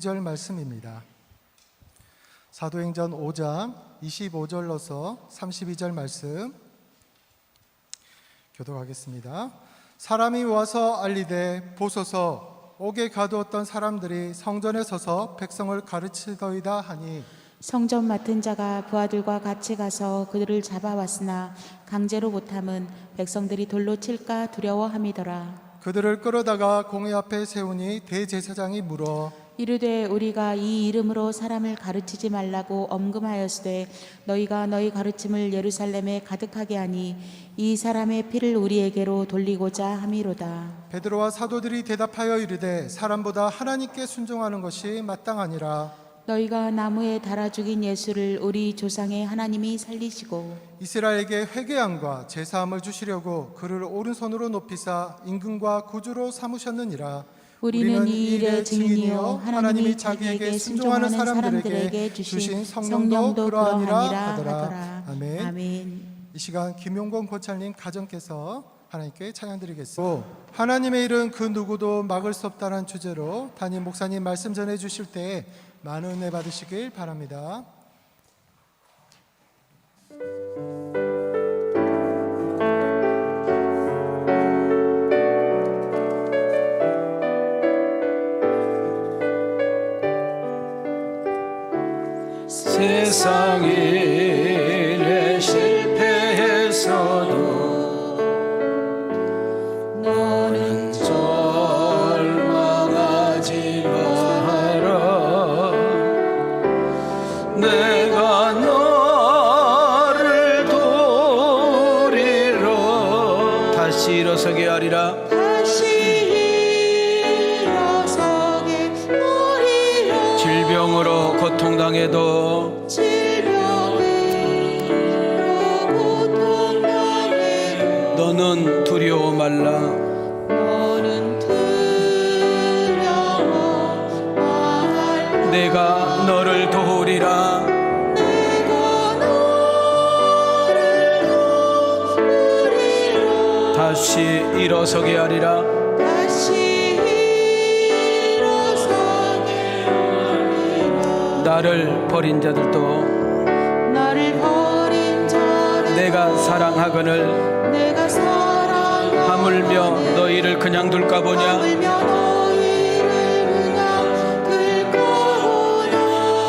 절 말씀입니다. 사도행전 5장 25절로서 32절 말씀 교독하겠습니다. 사람이 와서 알리되 보소서 옥에 가두었던 사람들이 성전에 서서 백성을 가르치더이다 하니 성전 맡은 자가 부하들과 같이 가서 그들을 잡아왔으나 강제로 못함은 백성들이 돌로 칠까 두려워함이더라. 그들을 끌어다가 공회 앞에 세우니 대제사장이 물어 이르되 우리가 이 이름으로 사람을 가르치지 말라고 엄금하였으되 너희가 너희 가르침을 예루살렘에 가득하게 하니 이 사람의 피를 우리에게로 돌리고자 함이로다. 베드로와 사도들이 대답하여 이르되 사람보다 하나님께 순종하는 것이 마땅하니라. 너희가 나무에 달아 죽인 예수를 우리 조상의 하나님이 살리시고 이스라엘에게 회개함과 제사함을 주시려고 그를 오른손으로 높이사 임금과 구주로 삼으셨느니라. 우리는 이 일의 증인이요 하나님이 자기에게 순종하는 사람들에게 주신 성령도 그러하니라 하더라. 아멘. 이 시간 김용건 고찰님 가정께서 하나님께 찬양드리겠습니다. 하나님의 일은 그 누구도 막을 수 없다는 주제로 담임 목사님 말씀 전해 주실 때 많은 은혜 받으시길 바랍니다. 세상 일에 실패해서도 너는 절망하지 마라. 내가 너를 도리라. 다시 일어서게 하리라. 질병으로 고통당해도 너는 두려워 말라. 내가 너를 도우리라. 다시 일어서게 하리라. 나를 버린 자들도 내가 사랑하거늘 하물며 너희를 그냥 둘까 보냐.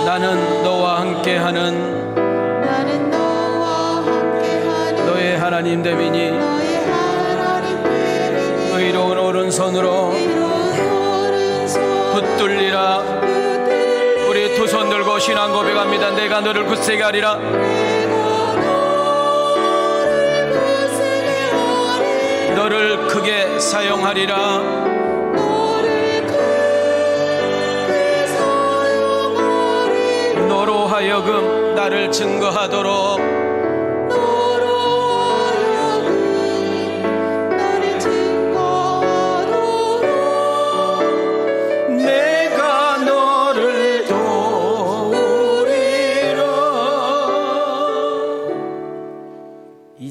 나는 너와 함께하는 너의 하나님 됨이니 의로운 오른손으로 붙들리라. 우리 두 손 들고 신앙 고백합니다. 내가 너를 굳세게 하리라. 너를 크게 사용하리라. 너로 하여금 나를 증거하도록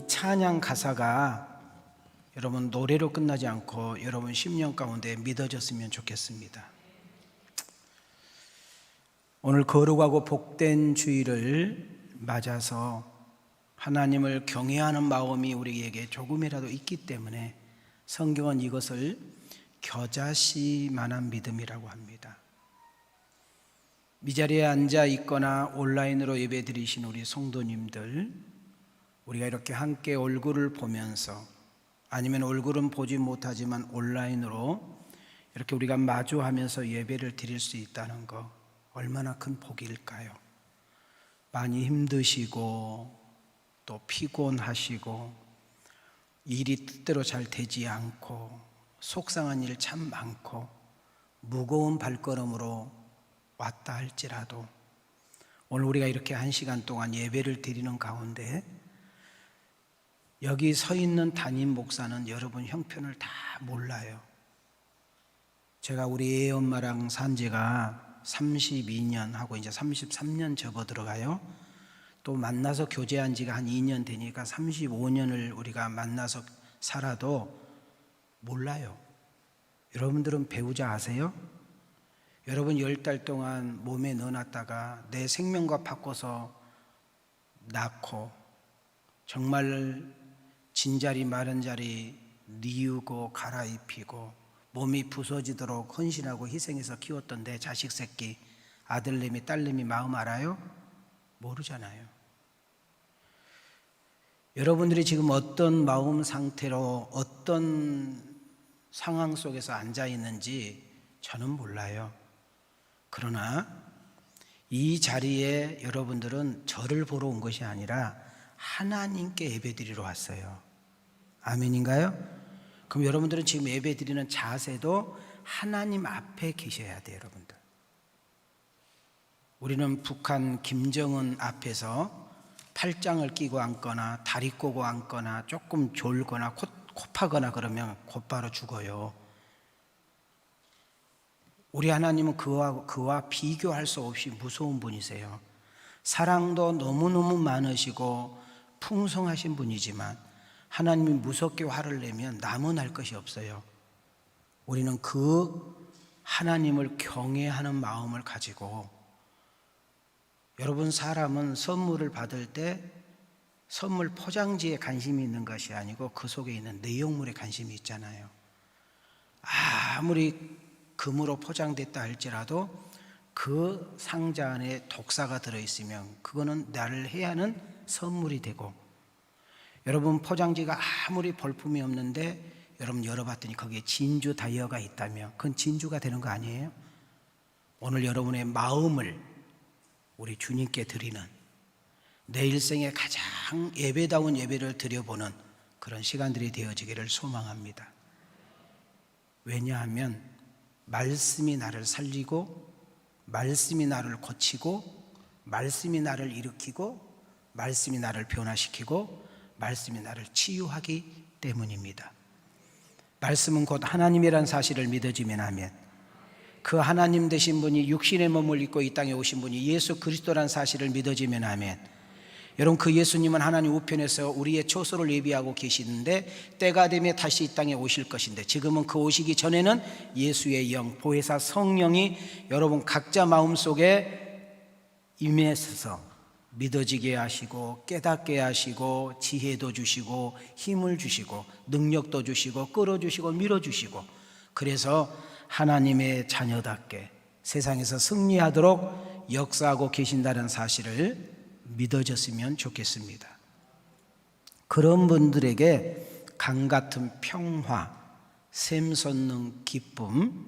찬양 가사가 여러분 노래로 끝나지 않고 여러분 심령 가운데 믿어졌으면 좋겠습니다. 오늘 거룩하고 복된 주일을 맞아서 하나님을 경외하는 마음이 우리에게 조금이라도 있기 때문에 성경은 이것을 겨자씨만한 믿음이라고 합니다. 이 자리에 앉아 있거나 온라인으로 예배 드리신 우리 성도님들, 우리가 이렇게 함께 얼굴을 보면서 아니면 얼굴은 보지 못하지만 온라인으로 이렇게 우리가 마주하면서 예배를 드릴 수 있다는 거 얼마나 큰 복일까요? 많이 힘드시고 또 피곤하시고 일이 뜻대로 잘 되지 않고 속상한 일 참 많고 무거운 발걸음으로 왔다 할지라도 오늘 우리가 이렇게 1시간 동안 예배를 드리는 가운데 여기 서 있는 담임 목사는 여러분 형편을 다 몰라요. 제가 우리 애 엄마랑 산 지가 32년 하고 이제 33년 접어 들어가요. 또 만나서 교제한 지가 한 2년 되니까 35년을 우리가 만나서 살아도 몰라요. 여러분들은 배우자 아세요? 여러분 10달 동안 몸에 넣어놨다가 내 생명과 바꿔서 낳고 정말 진자리 마른 자리 뉘우고 갈아입히고 몸이 부서지도록 헌신하고 희생해서 키웠던 내 자식 새끼, 아들내미 딸내미 마음 알아요? 모르잖아요. 여러분들이 지금 어떤 마음 상태로 어떤 상황 속에서 앉아 있는지 저는 몰라요. 그러나 이 자리에 여러분들은 저를 보러 온 것이 아니라 하나님께 예배드리러 왔어요. 아멘인가요? 그럼 여러분들은 지금 예배드리는 자세도 하나님 앞에 계셔야 돼요, 여러분들. 우리는 북한 김정은 앞에서 팔짱을 끼고 앉거나 다리 꼬고 앉거나 조금 졸거나 코파거나 그러면 곧바로 죽어요. 우리 하나님은 그와 비교할 수 없이 무서운 분이세요. 사랑도 너무너무 많으시고 풍성하신 분이지만 하나님이 무섭게 화를 내면 남은 할 것이 없어요. 우리는 그 하나님을 경외하는 마음을 가지고, 여러분 사람은 선물을 받을 때 선물 포장지에 관심이 있는 것이 아니고 그 속에 있는 내용물에 관심이 있잖아요. 아무리 금으로 포장됐다 할지라도 그 상자 안에 독사가 들어있으면 그거는 나를 해하는 선물이 되고, 여러분 포장지가 아무리 볼품이 없는데 여러분 열어봤더니 거기에 진주 다이어가 있다면 그건 진주가 되는 거 아니에요? 오늘 여러분의 마음을 우리 주님께 드리는, 내 일생에 가장 예배다운 예배를 드려보는 그런 시간들이 되어지기를 소망합니다. 왜냐하면 말씀이 나를 살리고, 말씀이 나를 고치고, 말씀이 나를 일으키고, 말씀이 나를 변화시키고, 말씀이 나를 치유하기 때문입니다. 말씀은 곧 하나님이란 사실을 믿어지면 아멘. 그 하나님 되신 분이 육신의 몸을 입고 이 땅에 오신 분이 예수 그리스도란 사실을 믿어지면 아멘. 여러분 그 예수님은 하나님 우편에서 우리의 처소를 예비하고 계시는데 때가 되면 다시 이 땅에 오실 것인데, 지금은 그 오시기 전에는 예수의 영, 보혜사 성령이 여러분 각자 마음속에 임해서 믿어지게 하시고 깨닫게 하시고 지혜도 주시고 힘을 주시고 능력도 주시고 끌어주시고 밀어주시고, 그래서 하나님의 자녀답게 세상에서 승리하도록 역사하고 계신다는 사실을 믿어졌으면 좋겠습니다. 그런 분들에게 강같은 평화, 샘솟는 기쁨,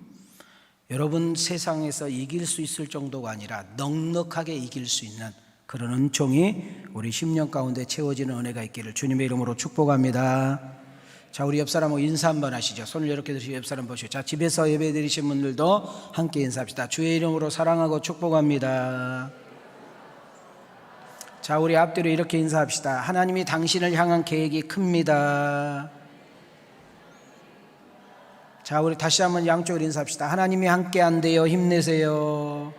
여러분 세상에서 이길 수 있을 정도가 아니라 넉넉하게 이길 수 있는 그런 은총이 우리 10년 가운데 채워지는 은혜가 있기를 주님의 이름으로 축복합니다. 자, 우리 옆사람하고 인사 한번 하시죠. 손을 이렇게 드시고 옆사람 보시죠. 자, 집에서 예배 드리신 분들도 함께 인사합시다. 주의 이름으로 사랑하고 축복합니다. 자, 우리 앞뒤로 이렇게 인사합시다. 하나님이 당신을 향한 계획이 큽니다. 자, 우리 다시 한번 양쪽으로 인사합시다. 하나님이 함께 한대요. 힘내세요.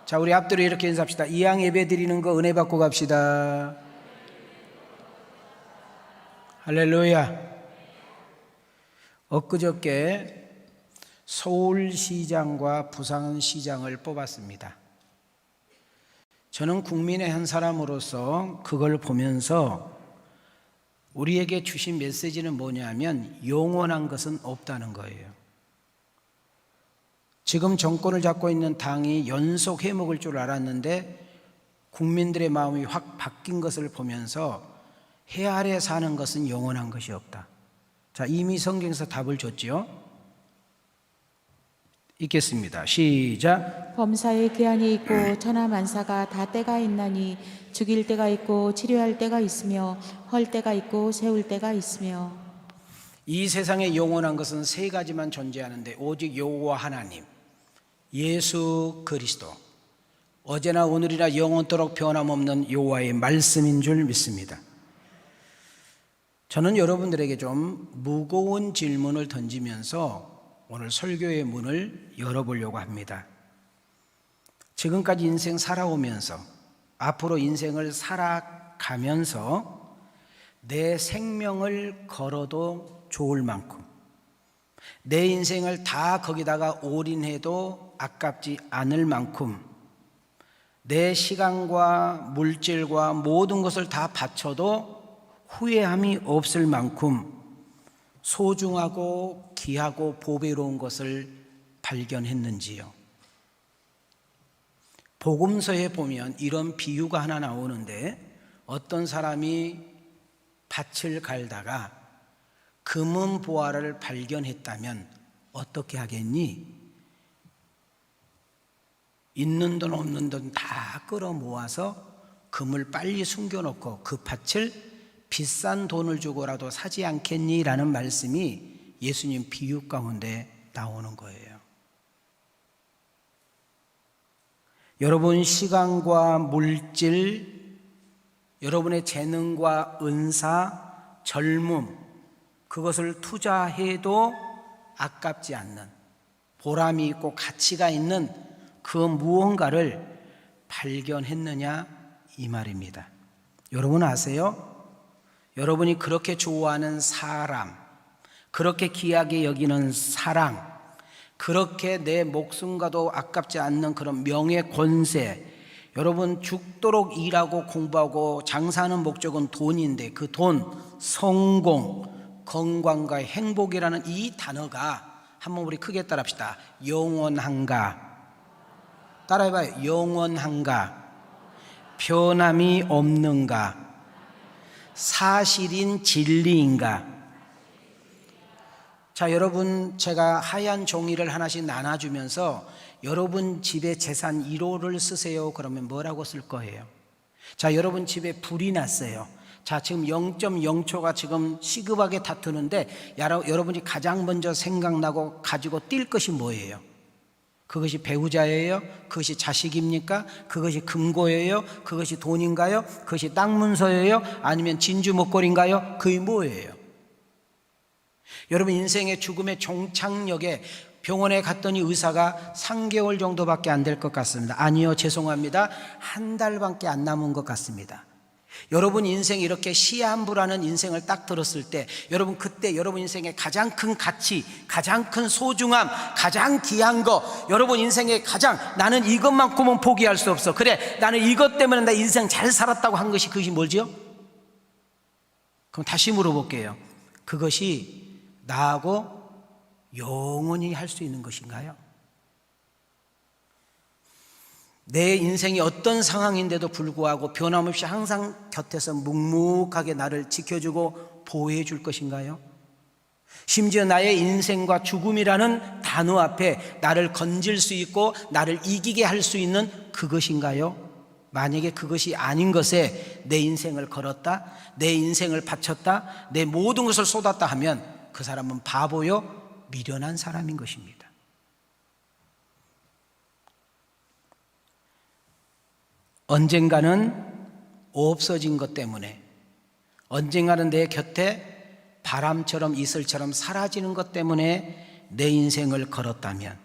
자, 우리 앞뒤로 이렇게 인사합시다. 이왕 예배 드리는 거 은혜 받고 갑시다. 할렐루야. 엊그저께 서울시장과 부산시장을 뽑았습니다. 저는 국민의 한 사람으로서 그걸 보면서 우리에게 주신 메시지는 뭐냐면 영원한 것은 없다는 거예요. 지금 정권을 잡고 있는 당이 연속 해먹을 줄 알았는데 국민들의 마음이 확 바뀐 것을 보면서 해 아래 사는 것은 영원한 것이 없다. 자, 이미 성경에서 답을 줬지요. 읽겠습니다. 시작. 범사에 기한이 있고 천하만사가 다 때가 있나니 죽일 때가 있고 치료할 때가 있으며 헐 때가 있고 세울 때가 있으며. 이 세상에 영원한 것은 세 가지만 존재하는데 오직 여호와 하나님, 예수 그리스도, 어제나 오늘이나 영원토록 변함없는 여호와의 말씀인 줄 믿습니다. 저는 여러분들에게 좀 무거운 질문을 던지면서 오늘 설교의 문을 열어보려고 합니다. 지금까지 인생 살아오면서 앞으로 인생을 살아가면서 내 생명을 걸어도 좋을 만큼 내 인생을 다 거기다가 올인해도 아깝지 않을 만큼, 내 시간과 물질과 모든 것을 다 바쳐도 후회함이 없을 만큼 소중하고 귀하고 보배로운 것을 발견했는지요. 복음서에 보면 이런 비유가 하나 나오는데, 어떤 사람이 밭을 갈다가 금은 보화를 발견했다면 어떻게 하겠니? 있는 돈 없는 돈 다 끌어모아서 금을 빨리 숨겨놓고 그 밭을 비싼 돈을 주고라도 사지 않겠니? 라는 말씀이 예수님 비유 가운데 나오는 거예요. 여러분, 시간과 물질, 여러분의 재능과 은사, 젊음, 그것을 투자해도 아깝지 않는, 보람이 있고 가치가 있는 그 무언가를 발견했느냐, 이 말입니다. 여러분 아세요? 여러분이 그렇게 좋아하는 사람, 그렇게 귀하게 여기는 사랑, 그렇게 내 목숨과도 아깝지 않는 그런 명예, 권세, 여러분 죽도록 일하고 공부하고 장사하는 목적은 돈인데, 그 돈, 성공, 건강과 행복이라는 이 단어가, 한번 우리 크게 따라합시다. 영원한가? 따라해봐요. 영원한가? 변함이 없는가? 사실인 진리인가? 자, 여러분, 제가 하얀 종이를 하나씩 나눠주면서 여러분 집에 재산 1호를 쓰세요. 그러면 뭐라고 쓸 거예요? 자, 여러분 집에 불이 났어요. 자, 지금 0.0초가 지금 시급하게 다투는데, 여러분이 가장 먼저 생각나고 가지고 뛸 것이 뭐예요? 그것이 배우자예요? 그것이 자식입니까? 그것이 금고예요? 그것이 돈인가요? 그것이 땅 문서예요? 아니면 진주 목걸이인가요? 그게 뭐예요? 여러분, 인생의 죽음의 종착역에 병원에 갔더니 의사가 3개월 정도밖에 안 될 것 같습니다. 아니요, 죄송합니다. 한 달밖에 안 남은 것 같습니다. 여러분 인생 이렇게 시한부라는 인생을 딱 들었을 때, 여러분 그때 여러분 인생의 가장 큰 가치, 가장 큰 소중함, 가장 귀한 거, 여러분 인생의 가장, 나는 이것만큼은 포기할 수 없어, 그래 나는 이것 때문에 나 인생 잘 살았다고 한 것이, 그것이 뭐죠? 그럼 다시 물어볼게요. 그것이 나하고 영원히 할 수 있는 것인가요? 내 인생이 어떤 상황인데도 불구하고 변함없이 항상 곁에서 묵묵하게 나를 지켜주고 보호해 줄 것인가요? 심지어 나의 인생과 죽음이라는 단어 앞에 나를 건질 수 있고 나를 이기게 할 수 있는 그것인가요? 만약에 그것이 아닌 것에 내 인생을 걸었다, 내 인생을 바쳤다, 내 모든 것을 쏟았다 하면 그 사람은 바보요, 미련한 사람인 것입니다. 언젠가는 없어진 것 때문에, 언젠가는 내 곁에 바람처럼 이슬처럼 사라지는 것 때문에 내 인생을 걸었다면,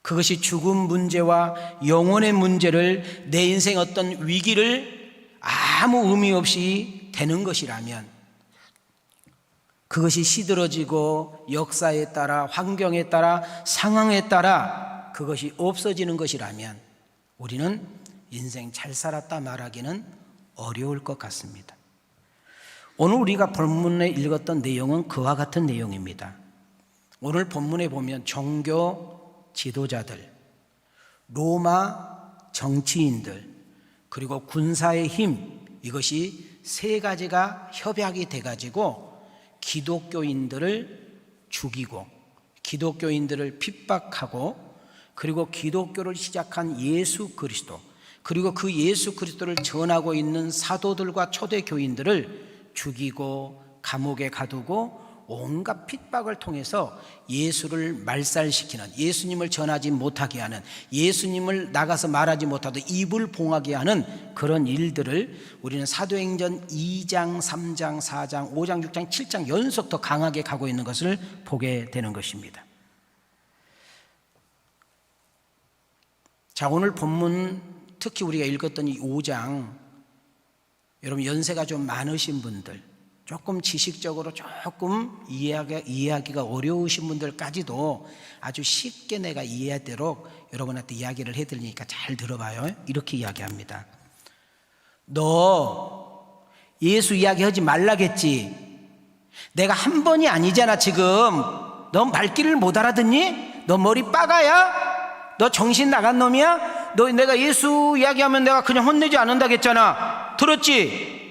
그것이 죽음 문제와 영혼의 문제를, 내 인생의 어떤 위기를 아무 의미 없이 되는 것이라면, 그것이 시들어지고 역사에 따라, 환경에 따라, 상황에 따라 그것이 없어지는 것이라면 우리는 인생 잘 살았다 말하기는 어려울 것 같습니다. 오늘 우리가 본문에 읽었던 내용은 그와 같은 내용입니다. 오늘 본문에 보면 종교 지도자들, 로마 정치인들, 그리고 군사의 힘, 이것이 세 가지가 협약이 돼가지고 기독교인들을 죽이고 기독교인들을 핍박하고, 그리고 기독교를 시작한 예수 그리스도, 그리고 그 예수 그리스도를 전하고 있는 사도들과 초대교인들을 죽이고 감옥에 가두고 온갖 핍박을 통해서 예수를 말살시키는, 예수님을 전하지 못하게 하는, 예수님을 나가서 말하지 못하도록 입을 봉하게 하는 그런 일들을 우리는 사도행전 2장, 3장, 4장, 5장, 6장, 7장 연속 더 강하게 가고 있는 것을 보게 되는 것입니다. 자, 오늘 본문 특히 우리가 읽었던 이 5장, 여러분 연세가 좀 많으신 분들, 조금 지식적으로 조금 이해하기가 어려우신 분들까지도 아주 쉽게 내가 이해하도록 여러분한테 이야기를 해드리니까 잘 들어봐요. 이렇게 이야기합니다. 너 예수 이야기하지 말라겠지. 내가 한 번이 아니잖아 지금. 너 말귀를 못 알아듣니? 너 머리 빠가야? 너 정신 나간 놈이야? 너 내가 예수 이야기하면 내가 그냥 혼내지 않는다겠잖아. 들었지?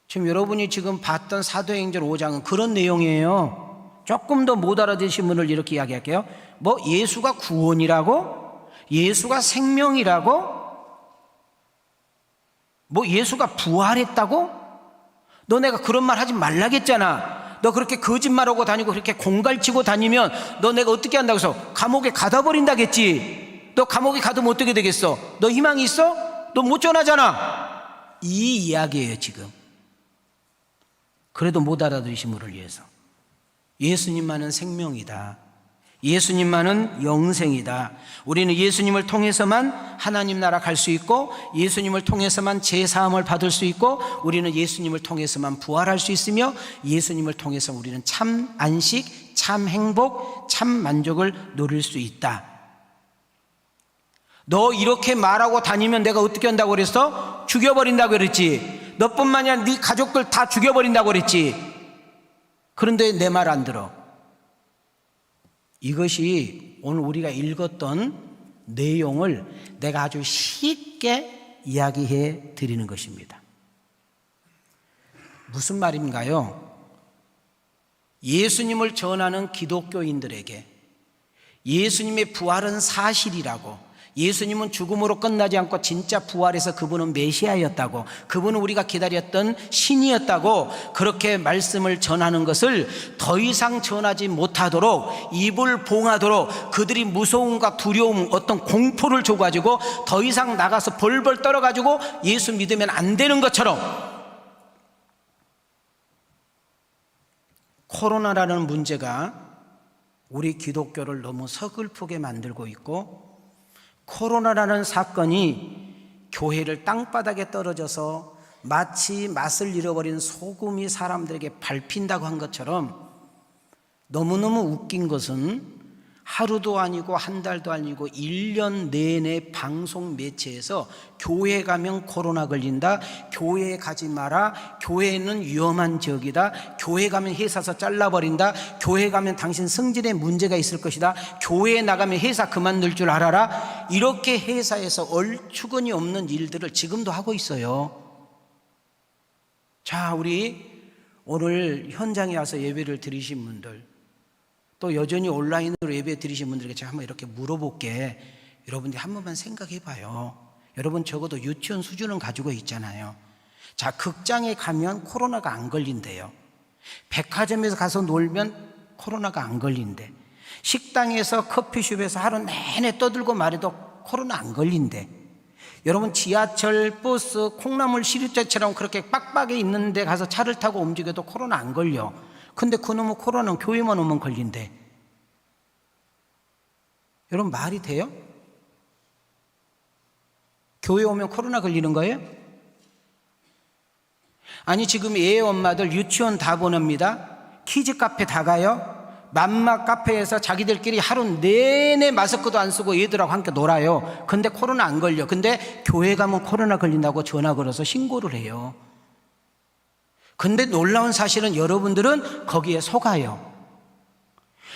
지금 여러분이 지금 봤던 사도행전 5장은 그런 내용이에요. 조금 더 못 알아듣신 분을 이렇게 이야기할게요. 뭐 예수가 구원이라고? 예수가 생명이라고? 뭐 예수가 부활했다고? 너 내가 그런 말 하지 말라겠잖아. 너 그렇게 거짓말하고 다니고 그렇게 공갈치고 다니면 너 내가 어떻게 한다고 해서 감옥에 가다 버린다겠지. 너 감옥에 가두면 어떻게 되겠어? 너 희망이 있어? 너 못 전하잖아. 이 이야기예요 지금. 그래도 못 알아들으신 분을 위해서. 예수님만은 생명이다. 예수님만은 영생이다. 우리는 예수님을 통해서만 하나님 나라 갈 수 있고, 예수님을 통해서만 죄사함을 받을 수 있고, 우리는 예수님을 통해서만 부활할 수 있으며, 예수님을 통해서 우리는 참 안식, 참 행복, 참 만족을 누릴 수 있다. 너 이렇게 말하고 다니면 내가 어떻게 한다고 그랬어? 죽여버린다고 그랬지. 너뿐만이 아니라 네 가족들 다 죽여버린다고 그랬지. 그런데 내 말 안 들어. 이것이 오늘 우리가 읽었던 내용을 내가 아주 쉽게 이야기해 드리는 것입니다. 무슨 말인가요? 예수님을 전하는 기독교인들에게 예수님의 부활은 사실이라고, 예수님은 죽음으로 끝나지 않고 진짜 부활해서 그분은 메시아였다고, 그분은 우리가 기다렸던 신이었다고 그렇게 말씀을 전하는 것을 더 이상 전하지 못하도록, 입을 봉하도록, 그들이 무서움과 두려움, 어떤 공포를 줘가지고 더 이상 나가서 벌벌 떨어가지고 예수 믿으면 안 되는 것처럼, 코로나라는 문제가 우리 기독교를 너무 서글프게 만들고 있고, 코로나라는 사건이 교회를 땅바닥에 떨어져서 마치 맛을 잃어버린 소금이 사람들에게 밟힌다고 한 것처럼, 너무너무 웃긴 것은 하루도 아니고 한 달도 아니고 1년 내내 방송 매체에서 교회 가면 코로나 걸린다, 교회에 가지 마라, 교회는 위험한 지역이다, 교회 가면 회사에서 잘라버린다, 교회 가면 당신 성질에 문제가 있을 것이다, 교회에 나가면 회사 그만둘 줄 알아라, 이렇게 회사에서 얼추근이 없는 일들을 지금도 하고 있어요. 자, 우리 오늘 현장에 와서 예배를 드리신 분들, 또 여전히 온라인으로 예배 드리신 분들에게 제가 한번 이렇게 물어볼게. 여러분들이 한 번만 생각해 봐요. 여러분 적어도 유치원 수준은 가지고 있잖아요. 자, 극장에 가면 코로나가 안 걸린대요. 백화점에서 가서 놀면 코로나가 안 걸린대. 식당에서 커피숍에서 하루 내내 떠들고 말해도 코로나 안 걸린대. 여러분 지하철, 버스, 콩나물 시루자처럼 그렇게 빡빡이 있는 데 가서 차를 타고 움직여도 코로나 안 걸려. 근데 그놈의 코로나는 교회만 오면 걸린대. 여러분 말이 돼요? 교회 오면 코로나 걸리는 거예요? 아니 지금 애 엄마들 유치원 다 보냅니다. 키즈 카페 다 가요. 맘마 카페에서 자기들끼리 하루 내내 마스크도 안 쓰고 얘들하고 함께 놀아요. 근데 코로나 안 걸려. 근데 교회 가면 코로나 걸린다고 전화 걸어서 신고를 해요. 근데 놀라운 사실은 여러분들은 거기에 속아요.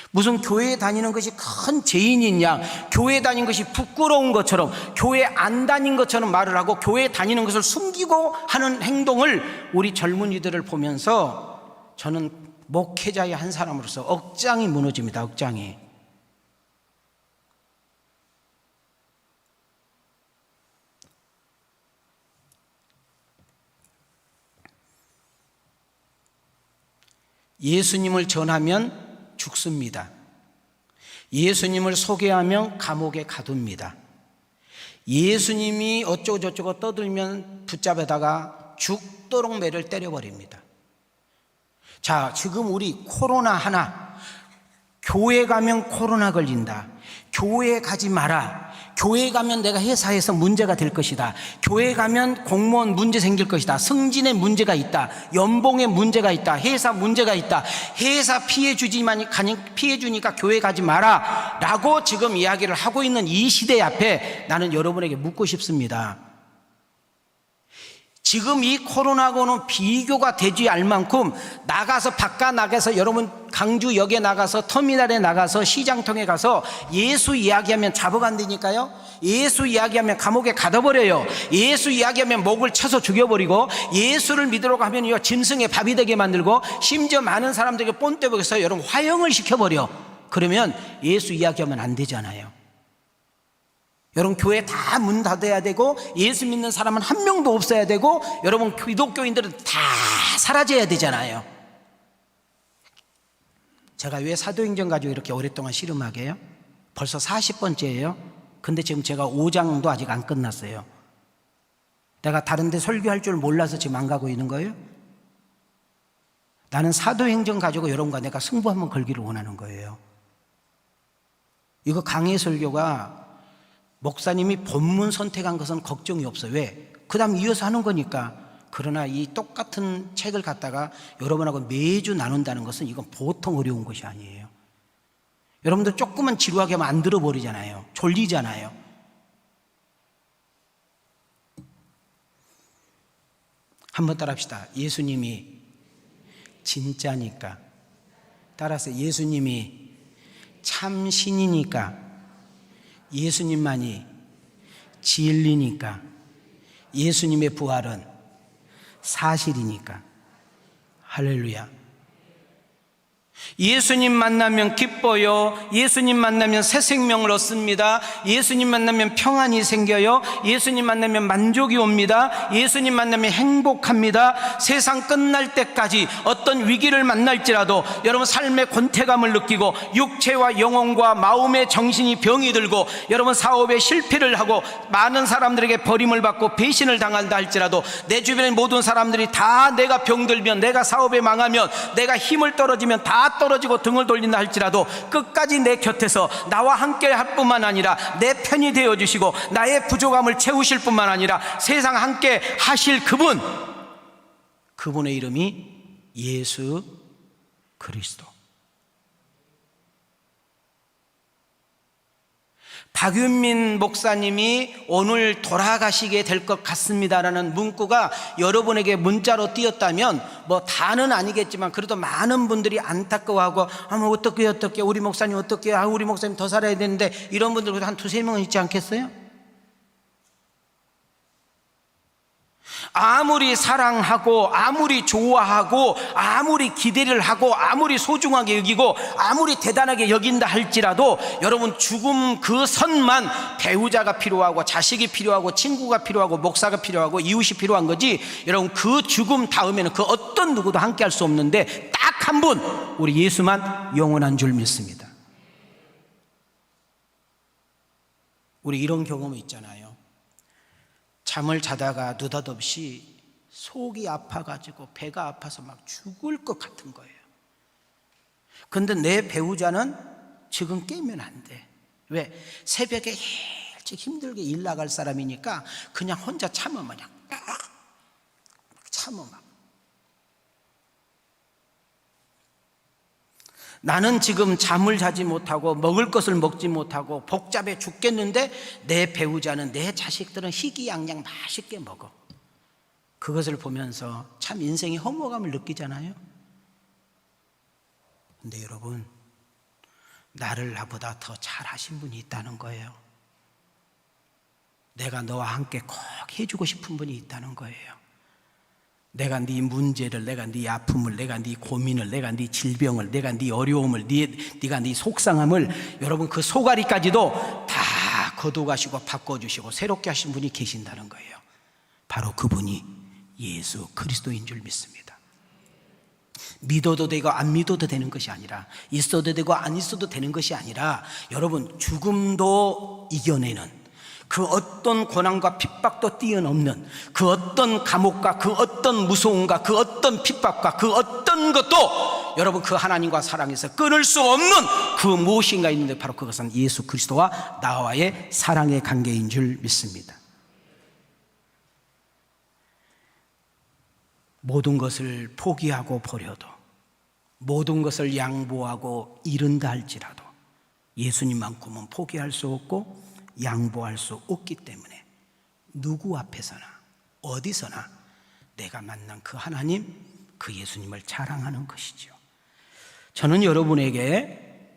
무슨 교회에 다니는 것이 큰 죄인인 양, 교회에 다니는 것이 부끄러운 것처럼, 교회 안 다닌 것처럼 말을 하고 교회에 다니는 것을 숨기고 하는 행동을 우리 젊은이들을 보면서 저는 목회자의 한 사람으로서 억장이 무너집니다. 억장이. 예수님을 전하면 죽습니다. 예수님을 소개하면 감옥에 가둡니다. 예수님이 어쩌고저쩌고 떠들면 붙잡아다가 죽도록 매를 때려버립니다. 자, 지금 우리 코로나 하나, 교회 가면 코로나 걸린다, 교회 가지 마라, 교회 가면 내가 회사에서 문제가 될 것이다. 교회 가면 공무원 문제 생길 것이다. 승진에 문제가 있다. 연봉에 문제가 있다. 회사 문제가 있다. 회사 피해 주니까 교회 가지 마라 라고 지금 이야기를 하고 있는 이 시대 앞에 나는 여러분에게 묻고 싶습니다. 지금 이 코로나하고는 비교가 되지 않을 만큼 바깥 나가서 여러분 강주역에 나가서 터미널에 나가서 시장통에 가서 예수 이야기하면 잡아간다니까요. 예수 이야기하면 감옥에 가둬버려요. 예수 이야기하면 목을 쳐서 죽여버리고, 예수를 믿으려고 하면요 짐승의 밥이 되게 만들고, 심지어 많은 사람들에게 본때복에서 여러분 화형을 시켜버려. 그러면 예수 이야기하면 안 되잖아요. 여러분 교회 다 문 닫아야 되고, 예수 믿는 사람은 한 명도 없어야 되고, 여러분 기독교인들은 다 사라져야 되잖아요. 제가 왜 사도행전 가지고 이렇게 오랫동안 씨름하게 해요? 벌써 40번째예요. 근데 지금 제가 5장도 아직 안 끝났어요. 내가 다른 데 설교할 줄 몰라서 지금 안 가고 있는 거예요? 나는 사도행전 가지고 여러분과 내가 승부 한번 걸기를 원하는 거예요. 이거 강해 설교가 목사님이 본문 선택한 것은 걱정이 없어요. 왜? 그 다음 이어서 하는 거니까. 그러나 이 똑같은 책을 갖다가 여러분하고 매주 나눈다는 것은 이건 보통 어려운 것이 아니에요. 여러분들 조금만 지루하게 하면 안 들어버리잖아요. 졸리잖아요. 한번 따라합시다. 예수님이 진짜니까. 따라서 예수님이 참 신이니까, 예수님만이 진리니까, 예수님의 부활은 사실이니까. 할렐루야. 예수님 만나면 기뻐요. 예수님 만나면 새 생명을 얻습니다. 예수님 만나면 평안이 생겨요. 예수님 만나면 만족이 옵니다. 예수님 만나면 행복합니다. 세상 끝날 때까지 어떤 위기를 만날지라도 여러분 삶의 권태감을 느끼고, 육체와 영혼과 마음의 정신이 병이 들고, 여러분 사업에 실패를 하고 많은 사람들에게 버림을 받고 배신을 당한다 할지라도, 내 주변의 모든 사람들이 다 내가 병들면, 내가 사업에 망하면, 내가 힘을 떨어지면 다 떨어지고 등을 돌린다 할지라도 끝까지 내 곁에서 나와 함께 할 뿐만 아니라 내 편이 되어주시고 나의 부족함을 채우실 뿐만 아니라 세상 함께 하실 그분의 이름이 예수 그리스도. 박윤민 목사님이 오늘 돌아가시게 될 것 같습니다라는 문구가 여러분에게 문자로 띄었다면, 뭐 다는 아니겠지만 그래도 많은 분들이 안타까워하고, 뭐 어떻게 우리 목사님 어떻게, 우리 목사님 더 살아야 되는데, 이런 분들 한 두세 명은 있지 않겠어요? 아무리 사랑하고 아무리 좋아하고 아무리 기대를 하고 아무리 소중하게 여기고 아무리 대단하게 여긴다 할지라도, 여러분 죽음 그 선만 배우자가 필요하고 자식이 필요하고 친구가 필요하고 목사가 필요하고 이웃이 필요한 거지, 여러분 그 죽음 다음에는 그 어떤 누구도 함께 할 수 없는데 딱 한 분, 우리 예수만 영원한 줄 믿습니다. 우리 이런 경험이 있잖아요. 잠을 자다가 느닷없이 속이 아파가지고 배가 아파서 막 죽을 것 같은 거예요. 근데 내 배우자는 지금 깨면 안 돼. 왜? 새벽에 일찍 힘들게 일 나갈 사람이니까 그냥 혼자 참아, 그냥 참아 막. 나는 지금 잠을 자지 못하고 먹을 것을 먹지 못하고 복잡해 죽겠는데, 내 배우자는, 내 자식들은 희귀양양 맛있게 먹어. 그것을 보면서 참 인생의 허무감을 느끼잖아요. 근데 여러분, 나를 나보다 더 잘하신 분이 있다는 거예요. 내가 너와 함께 꼭 해주고 싶은 분이 있다는 거예요. 내가 네 문제를, 내가 네 아픔을, 내가 네 고민을, 내가 네 질병을, 내가 네 어려움을, 네가 네 속상함을, 여러분 그 소가리까지도 다 거둬가시고 바꿔주시고 새롭게 하신 분이 계신다는 거예요. 바로 그분이 예수 그리스도인 줄 믿습니다. 믿어도 되고 안 믿어도 되는 것이 아니라, 있어도 되고 안 있어도 되는 것이 아니라, 여러분 죽음도 이겨내는, 그 어떤 고난과 핍박도 뛰어넘는, 그 어떤 감옥과 그 어떤 무서움과 그 어떤 핍박과 그 어떤 것도 여러분 그 하나님과 사랑에서 끊을 수 없는 그 무엇인가 있는데 바로 그것은 예수 그리스도와 나와의 사랑의 관계인 줄 믿습니다. 모든 것을 포기하고 버려도, 모든 것을 양보하고 잃은다 할지라도 예수님만큼은 포기할 수 없고 양보할 수 없기 때문에 누구 앞에서나 어디서나 내가 만난 그 하나님, 그 예수님을 자랑하는 것이죠. 저는 여러분에게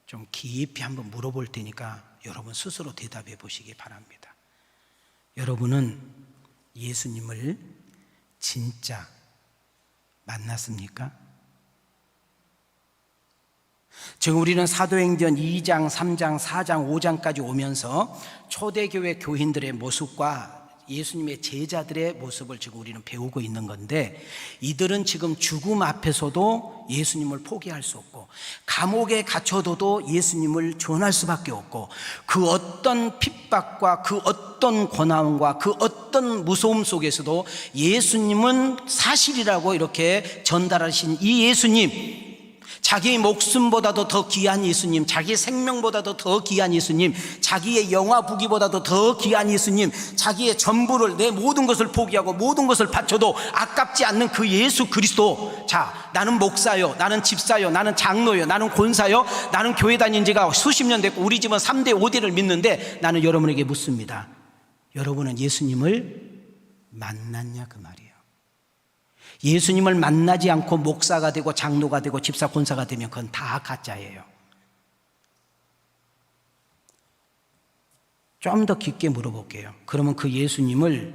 좀 깊이 한번 물어볼 테니까 여러분 스스로 대답해 보시기 바랍니다. 여러분은 예수님을 진짜 만났습니까? 지금 우리는 사도행전 2장, 3장, 4장, 5장까지 오면서 초대교회 교인들의 모습과 예수님의 제자들의 모습을 지금 우리는 배우고 있는 건데, 이들은 지금 죽음 앞에서도 예수님을 포기할 수 없고 감옥에 갇혀둬도 예수님을 전할 수밖에 없고 그 어떤 핍박과 그 어떤 고난과 그 어떤 무서움 속에서도 예수님은 사실이라고 이렇게 전달하신 이 예수님, 자기의 목숨보다도 더 귀한 예수님, 자기의 생명보다도 더 귀한 예수님, 자기의 영화 부귀보다도 더 귀한 예수님, 자기의 전부를, 내 모든 것을 포기하고 모든 것을 바쳐도 아깝지 않는 그 예수 그리스도. 자, 나는 목사요, 나는 집사요, 나는 장로요, 나는 권사요, 나는 교회 다닌 지가 수십 년 됐고 우리 집은 3대 5대를 믿는데 나는 여러분에게 묻습니다. 여러분은 예수님을 만났냐 그 말이에요. 예수님을 만나지 않고 목사가 되고 장로가 되고 집사 권사가 되면 그건 다 가짜예요. 좀 더 깊게 물어볼게요. 그러면 그 예수님을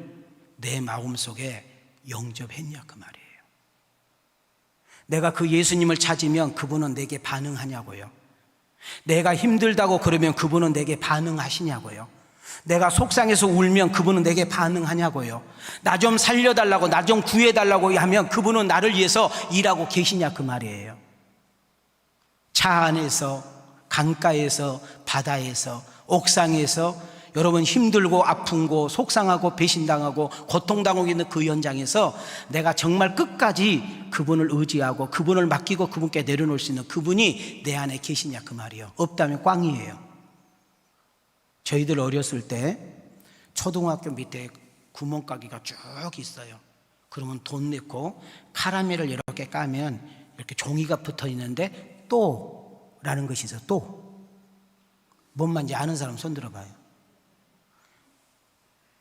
내 마음속에 영접했냐 그 말이에요. 내가 그 예수님을 찾으면 그분은 내게 반응하냐고요. 내가 힘들다고 그러면 그분은 내게 반응하시냐고요. 내가 속상해서 울면 그분은 내게 반응하냐고요. 나 좀 살려달라고, 나 좀 구해달라고 하면 그분은 나를 위해서 일하고 계시냐 그 말이에요. 차 안에서, 강가에서, 바다에서, 옥상에서 여러분 힘들고 아픈고 속상하고 배신당하고 고통당하고 있는 그 현장에서 내가 정말 끝까지 그분을 의지하고 그분을 맡기고 그분께 내려놓을 수 있는 그분이 내 안에 계시냐 그 말이에요. 없다면 꽝이에요. 저희들 어렸을 때 초등학교 밑에 구멍가게가 쭉 있어요. 그러면 돈 내고 카라멜을 이렇게 까면 이렇게 종이가 붙어 있는데 또라는 것이 있어요. 또. 뭔 말인지 아는 사람 손 들어봐요.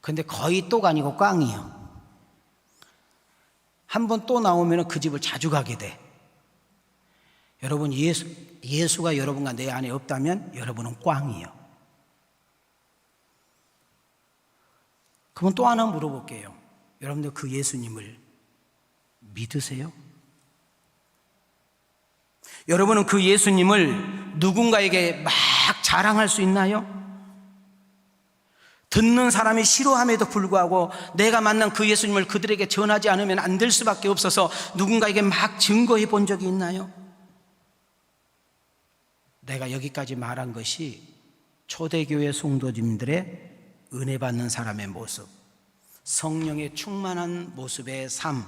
근데 거의 또가 아니고 꽝이에요. 한번 또 나오면 그 집을 자주 가게 돼. 여러분 예수가 여러분과 내 안에 없다면 여러분은 꽝이에요. 그러면 또 하나 물어볼게요. 여러분들 그 예수님을 믿으세요? 여러분은 그 예수님을 누군가에게 막 자랑할 수 있나요? 듣는 사람이 싫어함에도 불구하고 내가 만난 그 예수님을 그들에게 전하지 않으면 안 될 수밖에 없어서 누군가에게 막 증거해 본 적이 있나요? 내가 여기까지 말한 것이 초대교회 성도님들의 은혜 받는 사람의 모습, 성령의 충만한 모습의 삶,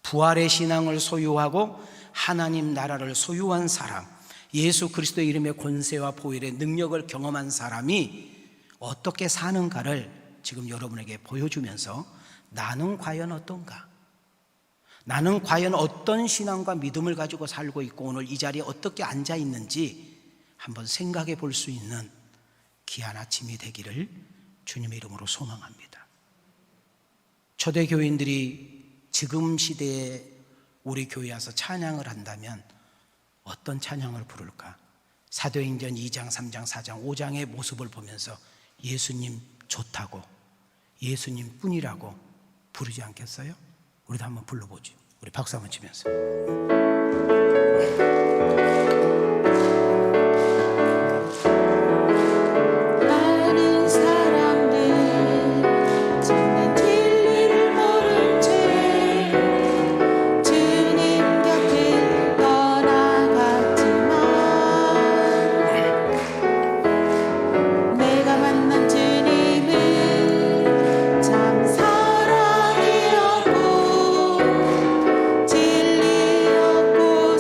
부활의 신앙을 소유하고 하나님 나라를 소유한 사람, 예수 그리스도의 이름의 권세와 보혈의 능력을 경험한 사람이 어떻게 사는가를 지금 여러분에게 보여주면서 나는 과연 어떤가? 나는 과연 어떤 신앙과 믿음을 가지고 살고 있고 오늘 이 자리에 어떻게 앉아 있는지 한번 생각해 볼 수 있는 귀한 아침이 되기를 주님의 이름으로 소망합니다. 초대교인들이 지금 시대에 우리 교회에 와서 찬양을 한다면 어떤 찬양을 부를까? 사도행전 2장, 3장, 4장, 5장의 모습을 보면서 예수님 좋다고, 예수님 뿐이라고 부르지 않겠어요? 우리도 한번 불러보죠. 우리 박수 한번 치면서. 진리였고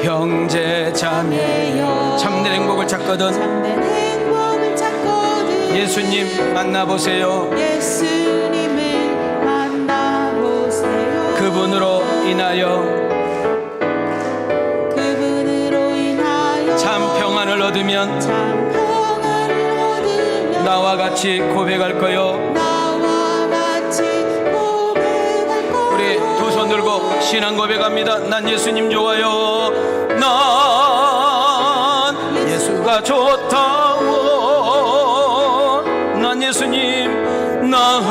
형제 자매여 참된 행복을 찾거든 참된 행복을 찾거든 예수님 만나보세요. 예수님을 만나보세요. 그분으로 인하여 참 평안을 얻으면 참 평안을 얻으면 나와 같이 고백할 거요. 나와 같이 고백할 거요. 우리 두 손 들고 신앙 고백합니다. 난 예수님 좋아요. 난 예수가 좋다워. 난 예수님 난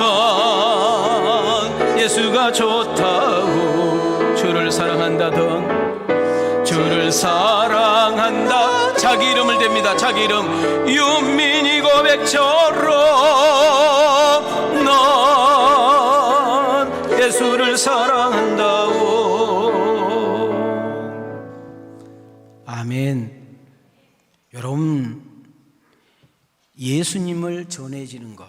예수가 좋다고. 주를 사랑한다던 주를 사랑한다. 자기 이름을 댑니다. 자기 이름 윤민이 고백처럼 난 예수를 사랑한다오. 아멘. 여러분, 예수님을 전해지는 것,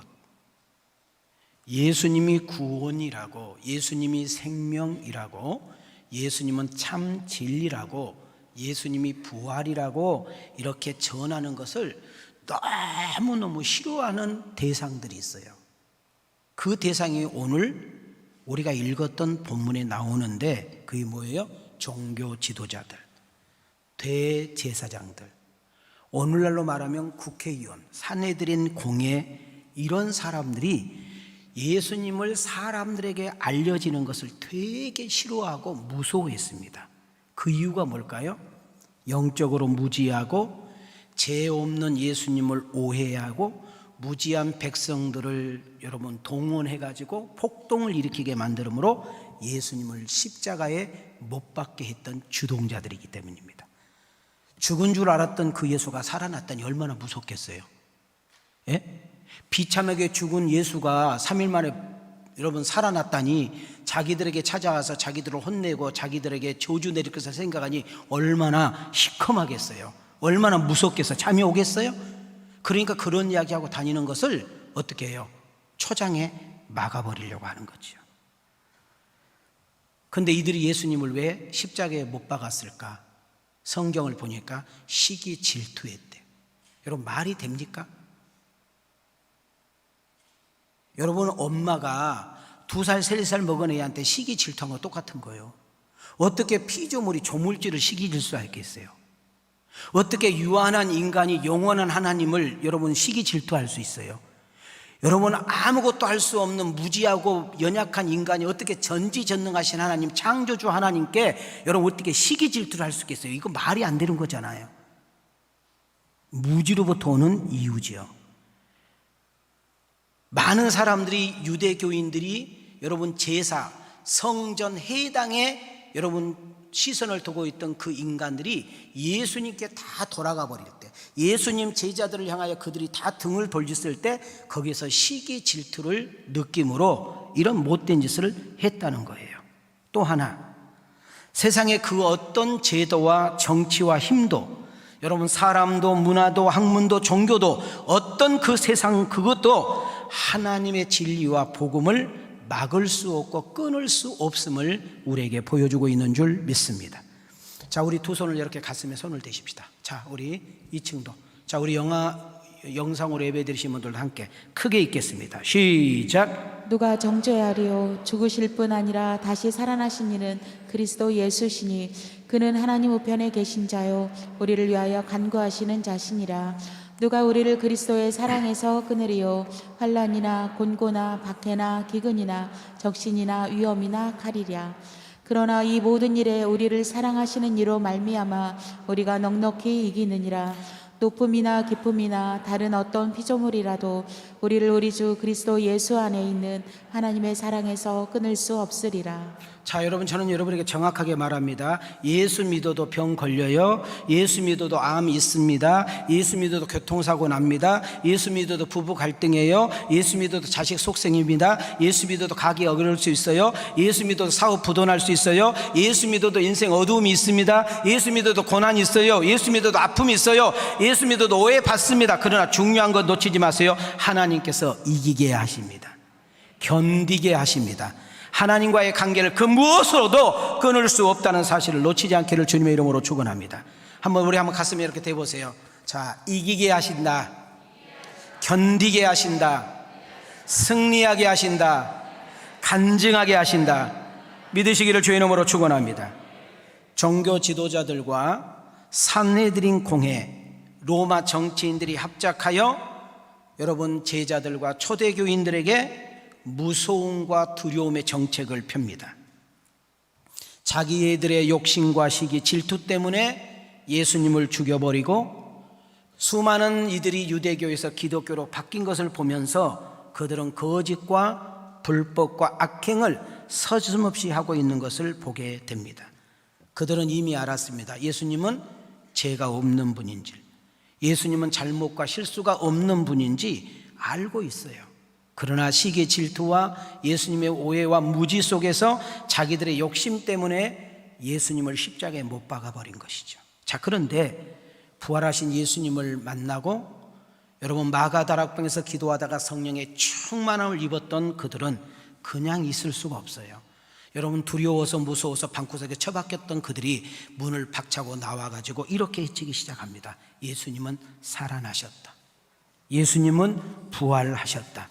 예수님이 구원이라고, 예수님이 생명이라고, 예수님은 참 진리라고, 예수님이 부활이라고 이렇게 전하는 것을 너무너무 싫어하는 대상들이 있어요. 그 대상이 오늘 우리가 읽었던 본문에 나오는데 그게 뭐예요? 종교 지도자들, 대제사장들, 오늘날로 말하면 국회의원, 산헤드린 공회, 이런 사람들이 예수님을 사람들에게 알려지는 것을 되게 싫어하고 무서워했습니다. 그 이유가 뭘까요? 영적으로 무지하고 죄 없는 예수님을 오해하고 무지한 백성들을 여러분 동원해가지고 폭동을 일으키게 만들므로 예수님을 십자가에 못 박게 했던 주동자들이기 때문입니다. 죽은 줄 알았던 그 예수가 살아났다니 얼마나 무섭겠어요. 예? 비참하게 죽은 예수가 3일 만에 여러분 살아났다니 자기들에게 찾아와서 자기들을 혼내고 자기들에게 저주 내릴 것을 생각하니 얼마나 시커하겠어요. 얼마나 무섭겠어요. 잠이 오겠어요? 그러니까 그런 이야기하고 다니는 것을 어떻게 해요? 초장에 막아버리려고 하는 거죠. 근데 이들이 예수님을 왜 십자가에 못 박았을까? 성경을 보니까 시기 질투했대. 여러분 말이 됩니까? 여러분 엄마가 2살, 3살 먹은 애한테 시기 질투한 거 똑같은 거예요. 어떻게 피조물이 조물주를 시기 질투하겠어요? 어떻게 유한한 인간이 영원한 하나님을 여러분 시기 질투할 수 있어요? 여러분 아무것도 할 수 없는 무지하고 연약한 인간이 어떻게 전지전능하신 하나님, 창조주 하나님께 여러분 어떻게 시기 질투를 할 수 있겠어요? 이거 말이 안 되는 거잖아요. 무지로부터 오는 이유지요. 많은 사람들이, 유대교인들이 여러분 제사, 성전, 회당에 여러분 시선을 두고 있던 그 인간들이 예수님께 다 돌아가 버릴 때, 예수님 제자들을 향하여 그들이 다 등을 돌렸을 때 거기서 시기 질투를 느낌으로 이런 못된 짓을 했다는 거예요. 또 하나, 세상의 그 어떤 제도와 정치와 힘도, 여러분 사람도 문화도 학문도 종교도 어떤 그 세상 그것도 하나님의 진리와 복음을 막을 수 없고 끊을 수 없음을 우리에게 보여주고 있는 줄 믿습니다. 자, 우리 두 손을 이렇게 가슴에 손을 대십시다. 자, 우리 2층도. 자, 우리 영상으로 예배 드리신 분들도 함께 크게 읽겠습니다. 시작. 누가 정죄하리요? 죽으실 뿐 아니라 다시 살아나신 이는 그리스도 예수시니 그는 하나님 우편에 계신 자요 우리를 위하여 간구하시는 자시니라. 누가 우리를 그리스도의 사랑에서 끊으리요? 환난이나 곤고나 박해나 기근이나 적신이나 위험이나 칼이랴. 그러나 이 모든 일에 우리를 사랑하시는 이로 말미암아 우리가 넉넉히 이기느니라. 높음이나 기쁨이나 다른 어떤 피조물이라도 우리를 우리 주 그리스도 예수 안에 있는 하나님의 사랑에서 끊을 수 없으리라. 자, 여러분, 저는 여러분에게 정확하게 말합니다. 예수 믿어도 병 걸려요. 예수 믿어도 암 있습니다. 예수 믿어도 교통사고 납니다. 예수 믿어도 부부 갈등해요. 예수 믿어도 자식 속생입니다. 예수 믿어도 가기 어려울 수 있어요. 예수 믿어도 사업 부도날 수 있어요. 예수 믿어도 인생 어두움이 있습니다. 예수 믿어도 고난이 있어요. 예수 믿어도 아픔이 있어요. 예수 믿어도 오해 받습니다. 그러나 중요한 건 놓치지 마세요. 하나님께서 이기게 하십니다. 견디게 하십니다. 하나님과의 관계를 그 무엇으로도 끊을 수 없다는 사실을 놓치지 않기를 주님의 이름으로 축원합니다. 우리 한번 가슴에 이렇게 대보세요. 자, 이기게 하신다, 견디게 하신다, 승리하게 하신다, 간증하게 하신다. 믿으시기를 주의 이름으로 축원합니다. 종교 지도자들과 산헤드린 공회, 로마 정치인들이 합작하여 여러분 제자들과 초대교인들에게 무서움과 두려움의 정책을 펴니다. 자기들의 욕심과 시기, 질투 때문에 예수님을 죽여버리고 수많은 이들이 유대교에서 기독교로 바뀐 것을 보면서 그들은 거짓과 불법과 악행을 서슴없이 하고 있는 것을 보게 됩니다. 그들은 이미 알았습니다. 예수님은 죄가 없는 분인지, 예수님은 잘못과 실수가 없는 분인지 알고 있어요. 그러나 시기, 질투와 예수님의 오해와 무지 속에서 자기들의 욕심 때문에 예수님을 십자가에 못 박아버린 것이죠. 자, 그런데 부활하신 예수님을 만나고 여러분 마가다락방에서 기도하다가 성령의 충만함을 입었던 그들은 그냥 있을 수가 없어요. 여러분 두려워서 무서워서 방구석에 처박혔던 그들이 문을 박차고 나와가지고 이렇게 외치기 시작합니다. 예수님은 살아나셨다. 예수님은 부활하셨다.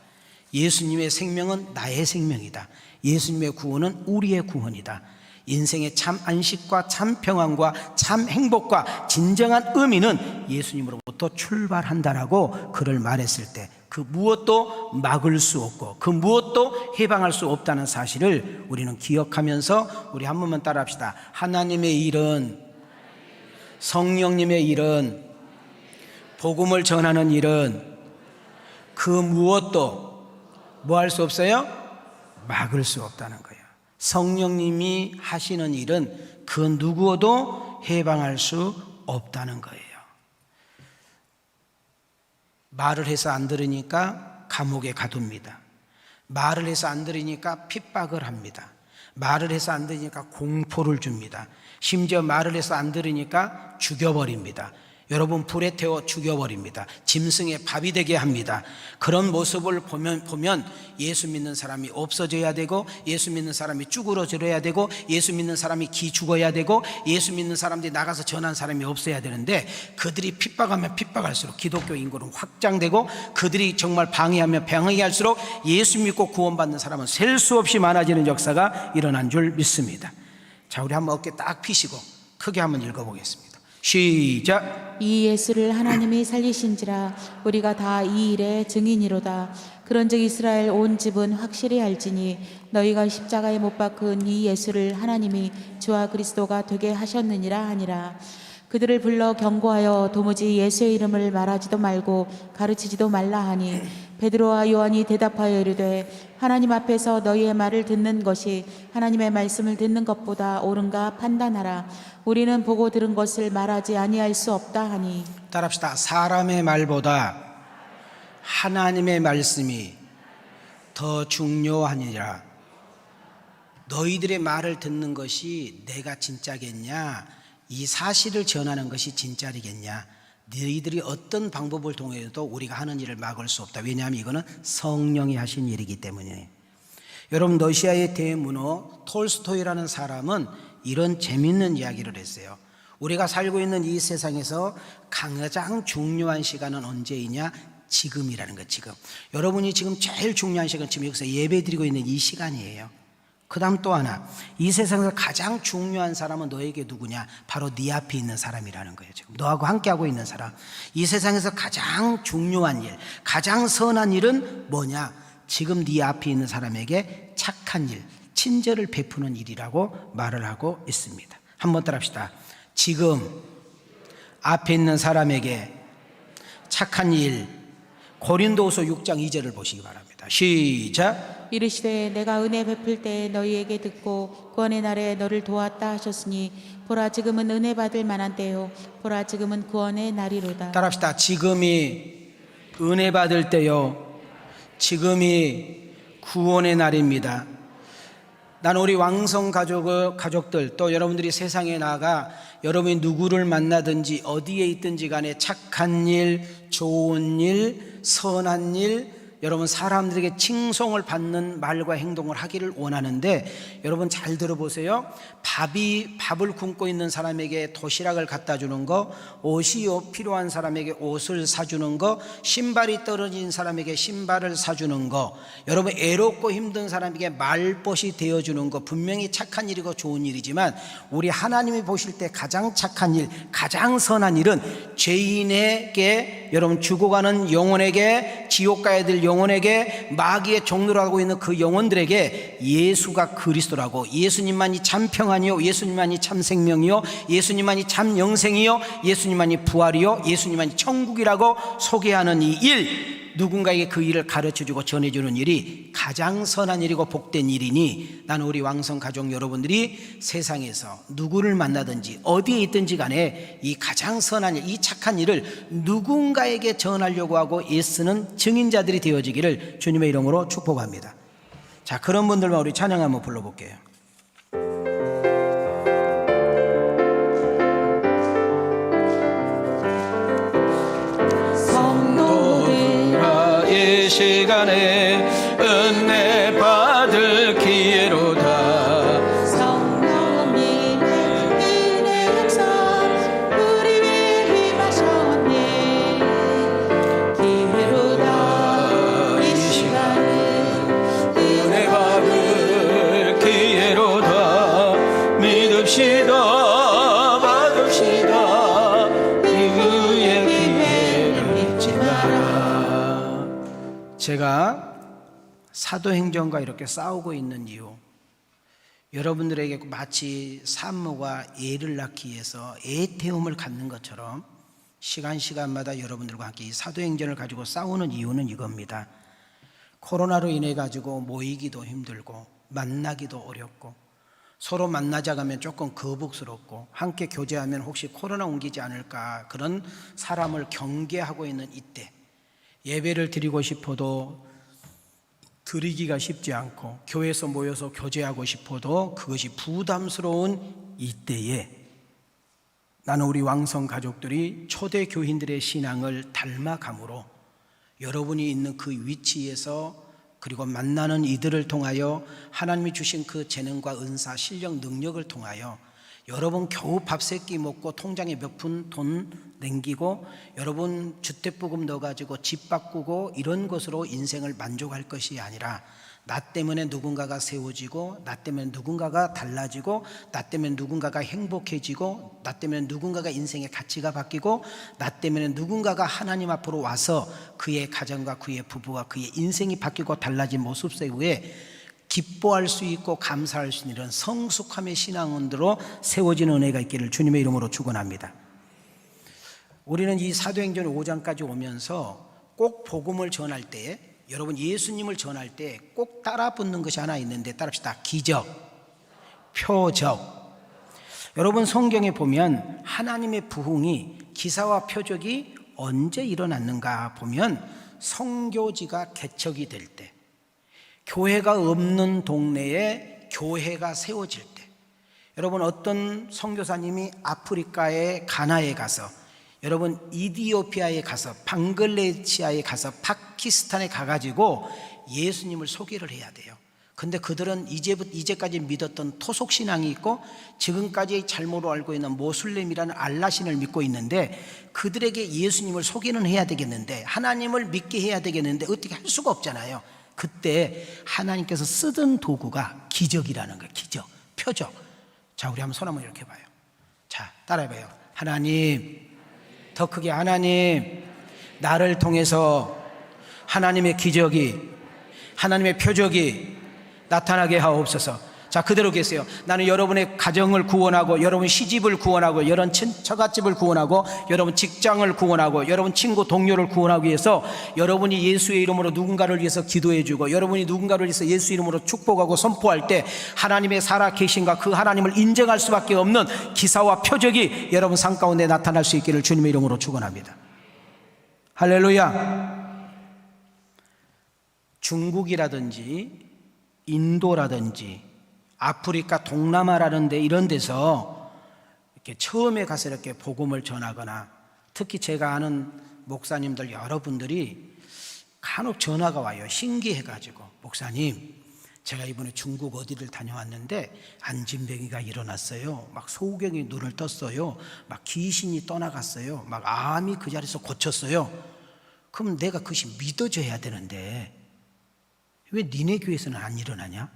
예수님의 생명은 나의 생명이다. 예수님의 구원은 우리의 구원이다. 인생의 참 안식과 참 평안과 참 행복과 진정한 의미는 예수님으로부터 출발한다라고 그를 말했을 때 그 무엇도 막을 수 없고 그 무엇도 해방할 수 없다는 사실을 우리는 기억하면서 우리 한 번만 따라합시다. 하나님의 일은, 성령님의 일은, 복음을 전하는 일은 그 무엇도 뭐 할 수 없어요? 막을 수 없다는 거예요. 성령님이 하시는 일은 그 누구도 해방할 수 없다는 거예요. 말을 해서 안 들으니까 감옥에 가둡니다. 말을 해서 안 들으니까 핍박을 합니다. 말을 해서 안 들으니까 공포를 줍니다. 심지어 말을 해서 안 들으니까 죽여버립니다. 여러분 불에 태워 죽여버립니다. 짐승의 밥이 되게 합니다. 그런 모습을 보면 예수 믿는 사람이 없어져야 되고, 예수 믿는 사람이 쭈그러져야 되고, 예수 믿는 사람이 기 죽어야 되고, 예수 믿는 사람들이 나가서 전한 사람이 없어야 되는데, 그들이 핍박하면 핍박할수록 기독교 인구는 확장되고, 그들이 정말 방해하면 방해할수록 예수 믿고 구원받는 사람은 셀 수 없이 많아지는 역사가 일어난 줄 믿습니다. 자, 우리 한번 어깨 딱 펴시고 크게 한번 읽어보겠습니다. 시작. 이 예수를 하나님이 살리신지라 우리가 다 이 일의 증인이로다. 그런즉 이스라엘 온 집은 확실히 알지니 너희가 십자가에 못 박은 이 예수를 하나님이 주와 그리스도가 되게 하셨느니라 하니라. 그들을 불러 경고하여 도무지 예수의 이름을 말하지도 말고 가르치지도 말라 하니 베드로와 요한이 대답하여 이르되 하나님 앞에서 너희의 말을 듣는 것이 하나님의 말씀을 듣는 것보다 옳은가 판단하라. 우리는 보고 들은 것을 말하지 아니할 수 없다 하니. 따라합시다. 사람의 말보다 하나님의 말씀이 더 중요하니라. 너희들의 말을 듣는 것이 내가 진짜겠냐, 이 사실을 전하는 것이 진짜리겠냐, 너희들이 어떤 방법을 통해서도 우리가 하는 일을 막을 수 없다. 왜냐하면 이거는 성령이 하신 일이기 때문이에요. 여러분 러시아의 대문호 톨스토이라는 사람은 이런 재밌는 이야기를 했어요. 우리가 살고 있는 이 세상에서 가장 중요한 시간은 언제이냐? 지금이라는 거. 지금 여러분이 지금 제일 중요한 시간, 지금 여기서 예배 드리고 있는 이 시간이에요. 그 다음 또 하나, 이 세상에서 가장 중요한 사람은 너에게 누구냐? 바로 네 앞에 있는 사람이라는 거예요. 지금 너하고 함께하고 있는 사람. 이 세상에서 가장 중요한 일, 가장 선한 일은 뭐냐? 지금 네 앞에 있는 사람에게 착한 일, 친절을 베푸는 일이라고 말을 하고 있습니다. 한번 따라합시다. 지금 앞에 있는 사람에게 착한 일. 고린도후서 6장 2절을 보시기 바랍니다. 시작. 이르시되 내가 은혜 베풀 때 너희에게 듣고 구원의 날에 너를 도왔다 하셨으니 보라 지금은 은혜 받을 만한 때요 보라 지금은 구원의 날이로다. 따라합시다. 지금이 은혜 받을 때요, 지금이 구원의 날입니다. 난 우리 왕성 가족들, 또 여러분들이 세상에 나가 여러분이 누구를 만나든지 어디에 있든지 간에 착한 일, 좋은 일, 선한 일, 여러분 사람들에게 칭송을 받는 말과 행동을 하기를 원하는데, 여러분 잘 들어보세요. 밥을 굶고 있는 사람에게 도시락을 갖다 주는 거, 옷이 필요한 사람에게 옷을 사주는 거, 신발이 떨어진 사람에게 신발을 사주는 거, 여러분 애롭고 힘든 사람에게 말벗이 되어주는 거 분명히 착한 일이고 좋은 일이지만, 우리 하나님이 보실 때 가장 착한 일, 가장 선한 일은 죄인에게, 여러분 죽어가는 영혼에게, 지옥 가야 될 영혼에게, 마귀의 종로로 하고 있는 그 영혼들에게 예수가 그리스도라고, 예수님만이 참 평안이요, 예수님만이 참 생명이요, 예수님만이 참 영생이요, 예수님만이 부활이요, 예수님만이 천국이라고 소개하는 이 일, 누군가에게 그 일을 가르쳐주고 전해주는 일이 가장 선한 일이고 복된 일이니, 나는 우리 왕성 가족 여러분들이 세상에서 누구를 만나든지 어디에 있든지 간에 이 가장 선한 일, 이 착한 일을 누군가에게 전하려고 하고 애쓰는 증인자들이 되어지기를 주님의 이름으로 축복합니다. 자, 그런 분들만 우리 찬양 한번 불러볼게요. 이 시간에 은혜 받을 기회로다. 성령님 은혜 역사 우리 위에 임하셨네. 기회로다. 이 시간은 은혜 받을 기회로다. 믿읍시다, 받읍시다. 이의 기회를 잊지 마라. 제가 사도행전과 이렇게 싸우고 있는 이유, 여러분들에게 마치 산모가 애를 낳기 위해서 애태움을 갖는 것처럼 시간마다 여러분들과 함께 이 사도행전을 가지고 싸우는 이유는 이겁니다. 코로나로 인해 가지고 모이기도 힘들고 만나기도 어렵고, 서로 만나자고 하면 조금 거북스럽고, 함께 교제하면 혹시 코로나 옮기지 않을까, 그런 사람을 경계하고 있는 이때, 예배를 드리고 싶어도 드리기가 쉽지 않고, 교회에서 모여서 교제하고 싶어도 그것이 부담스러운 이때에, 나는 우리 왕성 가족들이 초대 교인들의 신앙을 닮아감으로 여러분이 있는 그 위치에서, 그리고 만나는 이들을 통하여 하나님이 주신 그 재능과 은사, 실력, 능력을 통하여 여러분 겨우 밥 세 끼 먹고 통장에 몇 푼 돈 남기고, 여러분 주택보금 넣어가지고 집 바꾸고 이런 것으로 인생을 만족할 것이 아니라, 나 때문에 누군가가 세워지고, 나 때문에 누군가가 달라지고, 나 때문에 누군가가 행복해지고, 나 때문에 누군가가 인생의 가치가 바뀌고, 나 때문에 누군가가 하나님 앞으로 와서 그의 가정과 그의 부부와 그의 인생이 바뀌고 달라진 모습 속에 기뻐할 수 있고 감사할 수 있는 이런 성숙함의 신앙원들로 세워진 은혜가 있기를 주님의 이름으로 축원합니다. 우리는 이 사도행전 5장까지 오면서 꼭 복음을 전할 때, 여러분 예수님을 전할 때 꼭 따라 붙는 것이 하나 있는데, 따라합시다. 기적, 표적. 여러분 성경에 보면 하나님의 부흥이, 기사와 표적이 언제 일어났는가 보면 성교지가 개척이 될 때, 교회가 없는 동네에 교회가 세워질 때, 여러분 어떤 선교사님이 아프리카의 가나에 가서, 여러분 이디오피아에 가서, 방글라데시아에 가서, 파키스탄에 가가지고 예수님을 소개를 해야 돼요. 근데 그들은 이제까지 믿었던 토속신앙이 있고, 지금까지 잘못 알고 있는 모슬렘이라는 알라신을 믿고 있는데, 그들에게 예수님을 소개는 해야 되겠는데, 하나님을 믿게 해야 되겠는데 어떻게 할 수가 없잖아요. 그때 하나님께서 쓰던 도구가 기적이라는 거예요. 기적, 표적. 자, 우리 한번 손 한번 이렇게 봐요. 자, 따라해봐요. 하나님, 더 크게, 하나님, 나를 통해서 하나님의 기적이, 하나님의 표적이 나타나게 하옵소서. 자, 그대로 계세요. 나는 여러분의 가정을 구원하고, 여러분 시집을 구원하고, 여러분 처갓집을 구원하고, 여러분 직장을 구원하고, 여러분 친구 동료를 구원하기 위해서 여러분이 예수의 이름으로 누군가를 위해서 기도해주고, 여러분이 누군가를 위해서 예수 이름으로 축복하고 선포할 때 하나님의 살아계신과 그 하나님을 인정할 수밖에 없는 기사와 표적이 여러분 삶 가운데 나타날 수 있기를 주님의 이름으로 축원합니다. 할렐루야. 중국이라든지 인도라든지 아프리카, 동남아라는 데, 이런 데서 이렇게 처음에 가서 이렇게 복음을 전하거나, 특히 제가 아는 목사님들 여러분들이 간혹 전화가 와요. 신기해가지고, 목사님, 제가 이번에 중국 어디를 다녀왔는데 안진뱅이가 일어났어요. 막 소경이 눈을 떴어요. 막 귀신이 떠나갔어요. 막 암이 그 자리에서 고쳤어요. 그럼 내가 그것이 믿어져야 되는데 왜 니네 교회에서는 안 일어나냐?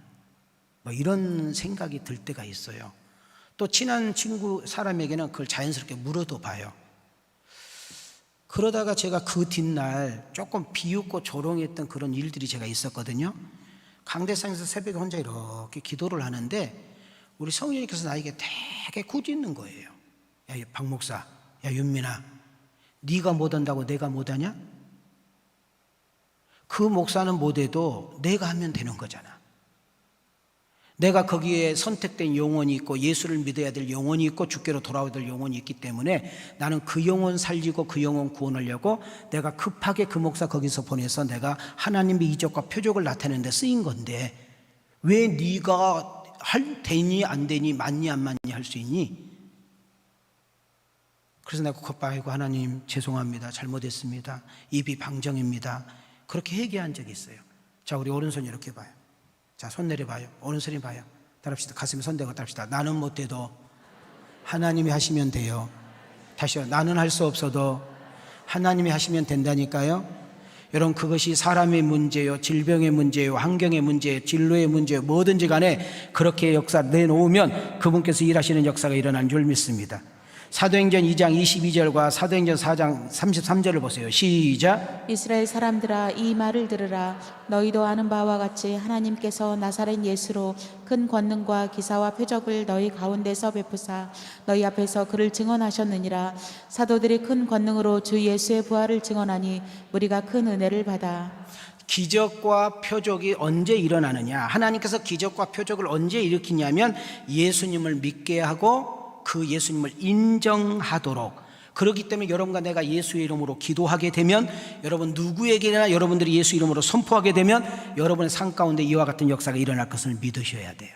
뭐 이런 생각이 들 때가 있어요. 또 친한 친구 사람에게는 그걸 자연스럽게 물어도 봐요. 그러다가 제가 그 뒷날 조금 비웃고 조롱했던 그런 일들이 제가 있었거든요. 강대상에서 새벽에 혼자 이렇게 기도를 하는데 우리 성령님께서 나에게 되게 꾸짖는 거예요. 야, 박 목사, 야, 윤민아, 네가 못한다고 내가 못하냐? 그 목사는 못해도 내가 하면 되는 거잖아. 내가 거기에 선택된 영혼이 있고 예수를 믿어야 될 영혼이 있고 주께로 돌아와야 될 영혼이 있기 때문에 나는 그 영혼 살리고 그 영혼 구원하려고 내가 급하게 그 목사 거기서 보내서 내가 하나님의 이적과 표적을 나타내는 데 쓰인 건데 왜 네가 되니 안 되니 맞니 안 맞니 할 수 있니? 그래서 내가 겉바이고 하나님 죄송합니다. 잘못했습니다. 입이 방정입니다. 그렇게 회개한 적이 있어요. 자, 우리 오른손 이렇게 봐요. 자, 손 내려봐요. 오른손이 봐요. 따라합시다. 가슴에 손 대고 따라합시다. 나는 못해도 하나님이 하시면 돼요. 다시요. 나는 할 수 없어도 하나님이 하시면 된다니까요. 여러분, 그것이 사람의 문제요, 질병의 문제요, 환경의 문제요, 진로의 문제요, 뭐든지 간에 그렇게 역사 내놓으면 그분께서 일하시는 역사가 일어난 줄 믿습니다. 사도행전 2장 22절과 사도행전 4장 33절을 보세요. 시작. 이스라엘 사람들아 이 말을 들으라. 너희도 아는 바와 같이 하나님께서 나사렛 예수로 큰 권능과 기사와 표적을 너희 가운데서 베푸사 너희 앞에서 그를 증언하셨느니라. 사도들이 큰 권능으로 주 예수의 부활을 증언하니 우리가 큰 은혜를 받아. 기적과 표적이 언제 일어나느냐? 하나님께서 기적과 표적을 언제 일으키냐면 예수님을 믿게 하고 그 예수님을 인정하도록. 그렇기 때문에 여러분과 내가 예수의 이름으로 기도하게 되면, 여러분 누구에게나 여러분들이 예수 이름으로 선포하게 되면 여러분의 삶 가운데 이와 같은 역사가 일어날 것을 믿으셔야 돼요.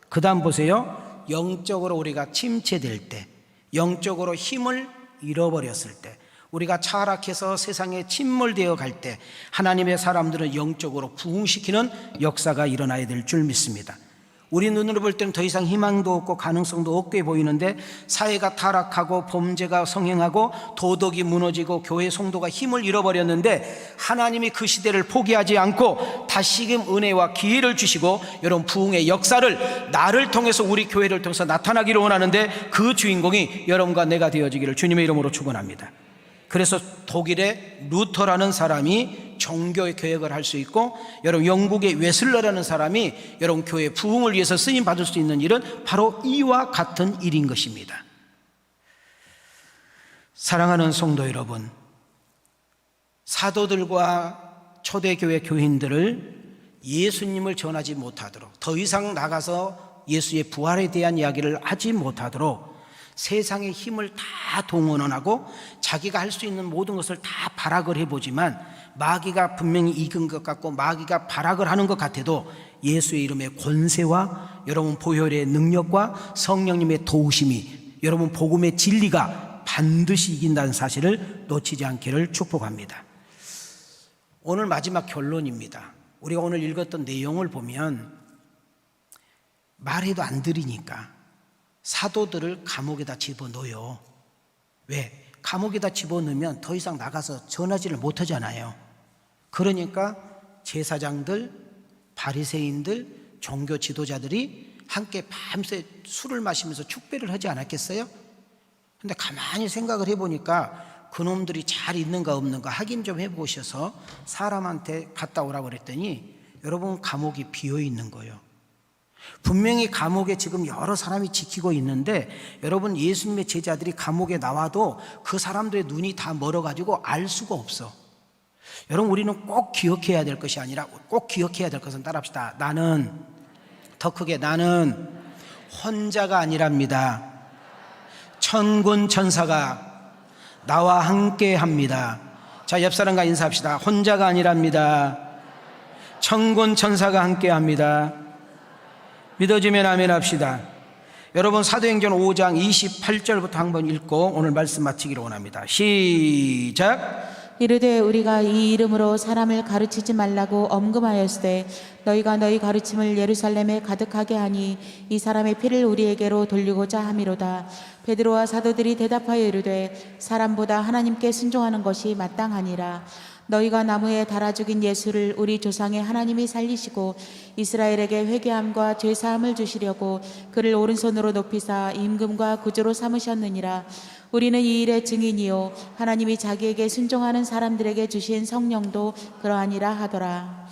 그 다음 보세요. 영적으로 우리가 침체될 때, 영적으로 힘을 잃어버렸을 때, 우리가 타락해서 세상에 침몰되어 갈 때 하나님의 사람들은 영적으로 부흥시키는 역사가 일어나야 될 줄 믿습니다. 우리 눈으로 볼 때는 더 이상 희망도 없고 가능성도 없게 보이는데 사회가 타락하고 범죄가 성행하고 도덕이 무너지고 교회 성도가 힘을 잃어버렸는데 하나님이 그 시대를 포기하지 않고 다시금 은혜와 기회를 주시고 여러분 부흥의 역사를 나를 통해서 우리 교회를 통해서 나타나기를 원하는데 그 주인공이 여러분과 내가 되어지기를 주님의 이름으로 축원합니다. 그래서 독일의 루터라는 사람이 종교의 개혁을 할 수 있고 여러분 영국의 웨슬러라는 사람이 여러분 교회 부흥을 위해서 쓰임 받을 수 있는 일은 바로 이와 같은 일인 것입니다. 사랑하는 성도 여러분, 사도들과 초대교회 교인들을 예수님을 전하지 못하도록, 더 이상 나가서 예수의 부활에 대한 이야기를 하지 못하도록 세상의 힘을 다 동원하고 자기가 할 수 있는 모든 것을 다 발악을 해보지만 마귀가 분명히 이긴 것 같고 마귀가 발악을 하는 것 같아도 예수의 이름의 권세와 여러분 보혈의 능력과 성령님의 도우심이 여러분 복음의 진리가 반드시 이긴다는 사실을 놓치지 않기를 축복합니다. 오늘 마지막 결론입니다. 우리가 오늘 읽었던 내용을 보면 말해도 안 들으니까 사도들을 감옥에다 집어넣어요. 왜? 감옥에다 집어넣으면 더 이상 나가서 전하지를 못하잖아요. 그러니까 제사장들, 바리새인들, 종교 지도자들이 함께 밤새 술을 마시면서 축배를 하지 않았겠어요? 근데 가만히 생각을 해보니까 그놈들이 잘 있는가 없는가 확인 좀 해보셔서 사람한테 갔다 오라고 그랬더니 여러분 감옥이 비어있는 거예요. 분명히 감옥에 지금 여러 사람이 지키고 있는데 여러분 예수님의 제자들이 감옥에 나와도 그 사람들의 눈이 다 멀어가지고 알 수가 없어. 여러분 우리는 꼭 기억해야 될 것이 아니라 꼭 기억해야 될 것은 따라합시다. 나는 더 크게 나는 혼자가 아니랍니다. 천군 천사가 나와 함께 합니다. 자, 옆 사람과 인사합시다. 혼자가 아니랍니다. 천군 천사가 함께 합니다. 믿어지면 아멘 합시다. 여러분 사도행전 5장 28절부터 한번 읽고 오늘 말씀 마치기를 원합니다. 시작. 이르되 우리가 이 이름으로 사람을 가르치지 말라고 엄금하였으되 너희가 너희 가르침을 예루살렘에 가득하게 하니 이 사람의 피를 우리에게로 돌리고자 함이로다. 베드로와 사도들이 대답하여 이르되 사람보다 하나님께 순종하는 것이 마땅하니라. 너희가 나무에 달아 죽인 예수를 우리 조상의 하나님이 살리시고 이스라엘에게 회개함과 죄사함을 주시려고 그를 오른손으로 높이사 임금과 구주로 삼으셨느니라. 우리는 이 일의 증인이요 하나님이 자기에게 순종하는 사람들에게 주신 성령도 그러하니라 하더라.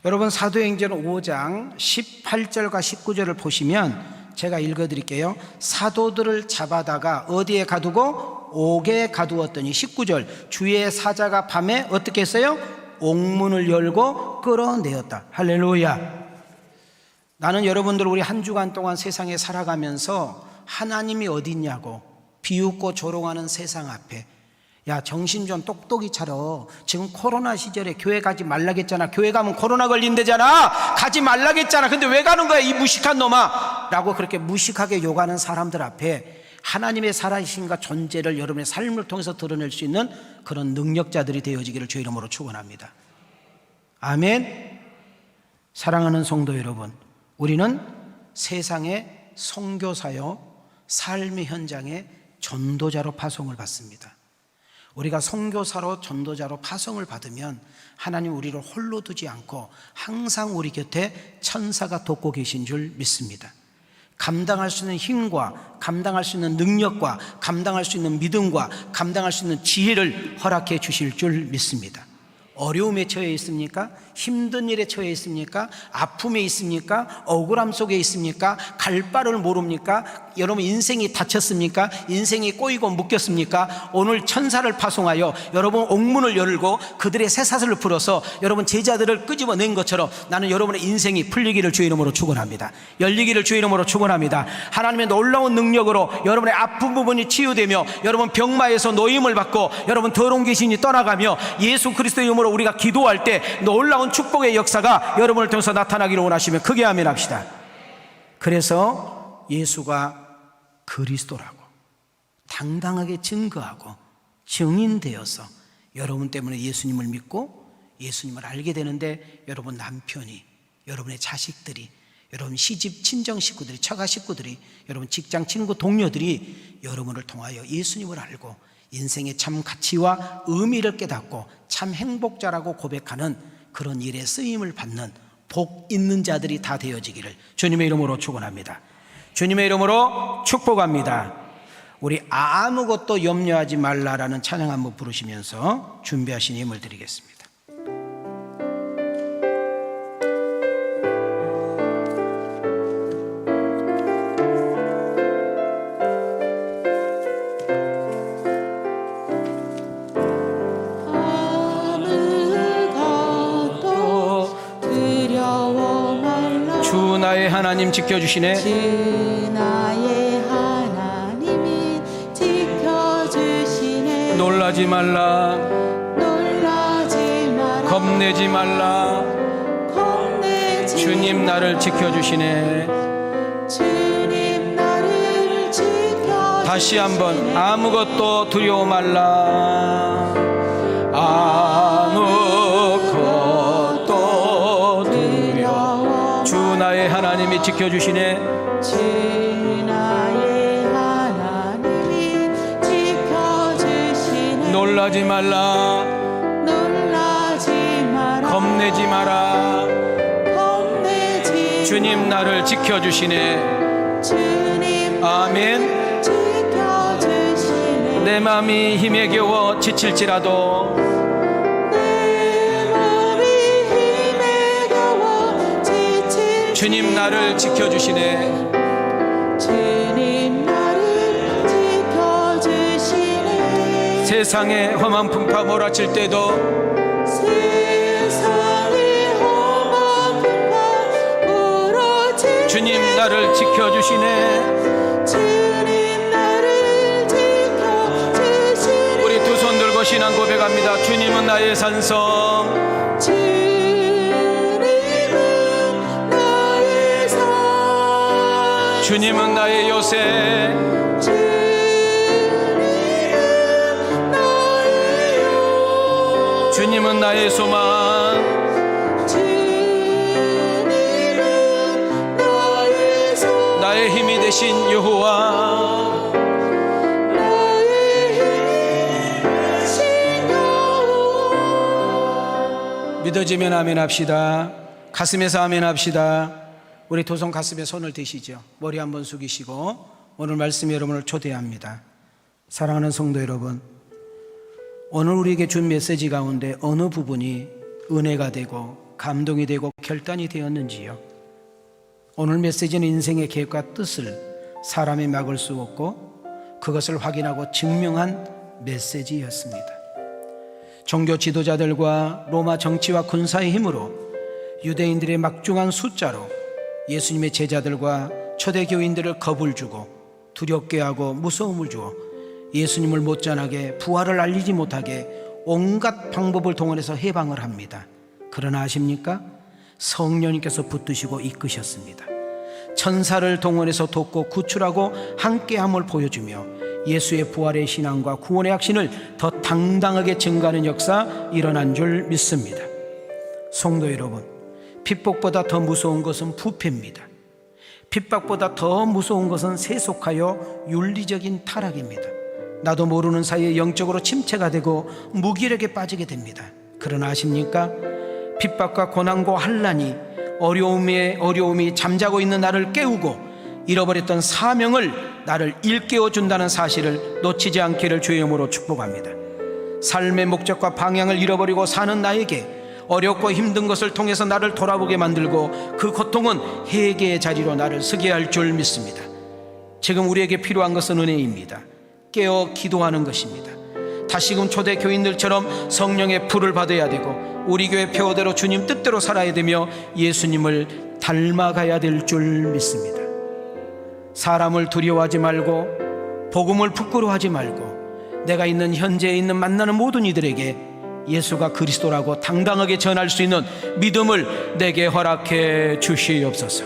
여러분, 사도행전 5장 18절과 19절을 보시면 제가 읽어드릴게요. 사도들을 잡아다가 어디에 가두고? 옥에 가두었더니 19절 주의 사자가 밤에 어떻게 했어요? 옥문을 열고 끌어내었다. 할렐루야. 나는 여러분들 우리 한 주간 동안 세상에 살아가면서 하나님이 어디 있냐고 비웃고 조롱하는 세상 앞에, 야 정신 좀 똑똑히 차려. 지금 코로나 시절에 교회 가지 말라겠잖아. 교회 가면 코로나 걸린대잖아. 가지 말라겠잖아. 근데 왜 가는 거야 이 무식한 놈아 라고 그렇게 무식하게 욕하는 사람들 앞에 하나님의 살아계신과 존재를 여러분의 삶을 통해서 드러낼 수 있는 그런 능력자들이 되어지기를 주의 이름으로 축원합니다. 아멘. 사랑하는 성도 여러분, 우리는 세상의 선교사요 삶의 현장에 전도자로 파송을 받습니다. 우리가 선교사로 전도자로 파송을 받으면 하나님 우리를 홀로 두지 않고 항상 우리 곁에 천사가 돕고 계신 줄 믿습니다. 감당할 수 있는 힘과 감당할 수 있는 능력과 감당할 수 있는 믿음과 감당할 수 있는 지혜를 허락해 주실 줄 믿습니다. 어려움에 처해 있습니까? 힘든 일에 처해 있습니까? 아픔에 있습니까? 억울함 속에 있습니까? 갈 바를 모릅니까? 여러분 인생이 다쳤습니까? 인생이 꼬이고 묶였습니까? 오늘 천사를 파송하여 여러분 옥문을 열고 그들의 쇠사슬을 풀어서 여러분 제자들을 끄집어낸 것처럼 나는 여러분의 인생이 풀리기를 주의 이름으로 축원합니다. 열리기를 주의 이름으로 축원합니다. 하나님의 놀라운 능력으로 여러분의 아픈 부분이 치유되며 여러분 병마에서 노임을 받고 여러분 더러운 귀신이 떠나가며 예수 그리스도의 이름으로 우리가 기도할 때 놀라운 축복의 역사가 여러분을 통해서 나타나기를 원하시면 크게 아멘합시다. 그래서 예수가 그리스도라고 당당하게 증거하고 증인되어서 여러분 때문에 예수님을 믿고 예수님을 알게 되는데, 여러분 남편이, 여러분의 자식들이, 여러분 시집 친정 식구들이, 처가 식구들이, 여러분 직장 친구 동료들이 여러분을 통하여 예수님을 알고 인생의 참 가치와 의미를 깨닫고 참 행복자라고 고백하는 그런 일에 쓰임을 받는 복 있는 자들이 다 되어지기를 주님의 이름으로 축원합니다. 주님의 이름으로 축복합니다. 우리 아무것도 염려하지 말라라는 찬양 한번 부르시면서 준비하신 힘을 드리겠습니다. 주 나의 하나님 지켜주시네. 주 나의 하나님이 지켜주시네. 놀라지 말라. 놀라지 마라. 겁내지 말라. 겁내지 주님 나를 지켜주시네. 주님 나를 지켜주시네. 다시 한번 아무것도 두려워 말라. 아무것도 두려워. 주 나의 하나님이 지켜주시네. 주 나의 하나님이 지켜주시네. 놀라지 말라. 놀라지 마라. 겁내지 마라. 겁내지 주님 나를 지켜주시네. 주님 아멘. 지켜주시네. 내 마음이 힘에 겨워 지칠지라도 내 마음이 힘에 겨워 지칠 주님 나를 지켜주시네. 주님 나를 지켜주시네. 세상에 험한 풍파 몰아칠 때도 세상의 험한 풍파 몰아칠 주님 나를 지켜주시네. 주님 나를 지켜주시네. 우리 두 손 들고 신앙 고백합니다. 주님은 나의 산성, 주님은 나의 산, 주님은 나의 요새, 주님은 나의 하나님은 나의 소망. 나의 힘이 되신 여호와. 믿어지면 아멘 합시다. 가슴에서 아멘 합시다. 우리 두 손 가슴에 손을 대시죠. 머리 한번 숙이시고 오늘 말씀 여러분을 초대합니다. 사랑하는 성도 여러분, 오늘 우리에게 준 메시지 가운데 어느 부분이 은혜가 되고 감동이 되고 결단이 되었는지요? 오늘 메시지는 인생의 계획과 뜻을 사람이 막을 수 없고 그것을 확인하고 증명한 메시지였습니다. 종교 지도자들과 로마 정치와 군사의 힘으로 유대인들의 막중한 숫자로 예수님의 제자들과 초대교인들을 겁을 주고 두렵게 하고 무서움을 주어 예수님을 못 전하게, 부활을 알리지 못하게 온갖 방법을 동원해서 해방을 합니다. 그러나 아십니까? 성령님께서 붙드시고 이끄셨습니다. 천사를 동원해서 돕고 구출하고 함께함을 보여주며 예수의 부활의 신앙과 구원의 확신을 더 당당하게 증가하는 역사 일어난 줄 믿습니다. 성도 여러분, 핍박보다 더 무서운 것은 부패입니다. 핍박보다 더 무서운 것은 세속하여 윤리적인 타락입니다. 나도 모르는 사이에 영적으로 침체가 되고 무기력에 빠지게 됩니다. 그러나 아십니까? 핍박과 고난과 환난이 어려움이 잠자고 있는 나를 깨우고 잃어버렸던 사명을 나를 일깨워 준다는 사실을 놓치지 않기를 주의 이름으로 축복합니다. 삶의 목적과 방향을 잃어버리고 사는 나에게 어렵고 힘든 것을 통해서 나를 돌아보게 만들고 그 고통은 회개의 자리로 나를 서게 할 줄 믿습니다. 지금 우리에게 필요한 것은 은혜입니다. 깨어 기도하는 것입니다. 다시금 초대 교인들처럼 성령의 불을 받아야 되고 우리 교회 표어대로 주님 뜻대로 살아야 되며 예수님을 닮아가야 될 줄 믿습니다. 사람을 두려워하지 말고 복음을 부끄러워하지 말고 내가 있는 현재에 있는 만나는 모든 이들에게 예수가 그리스도라고 당당하게 전할 수 있는 믿음을 내게 허락해 주시옵소서.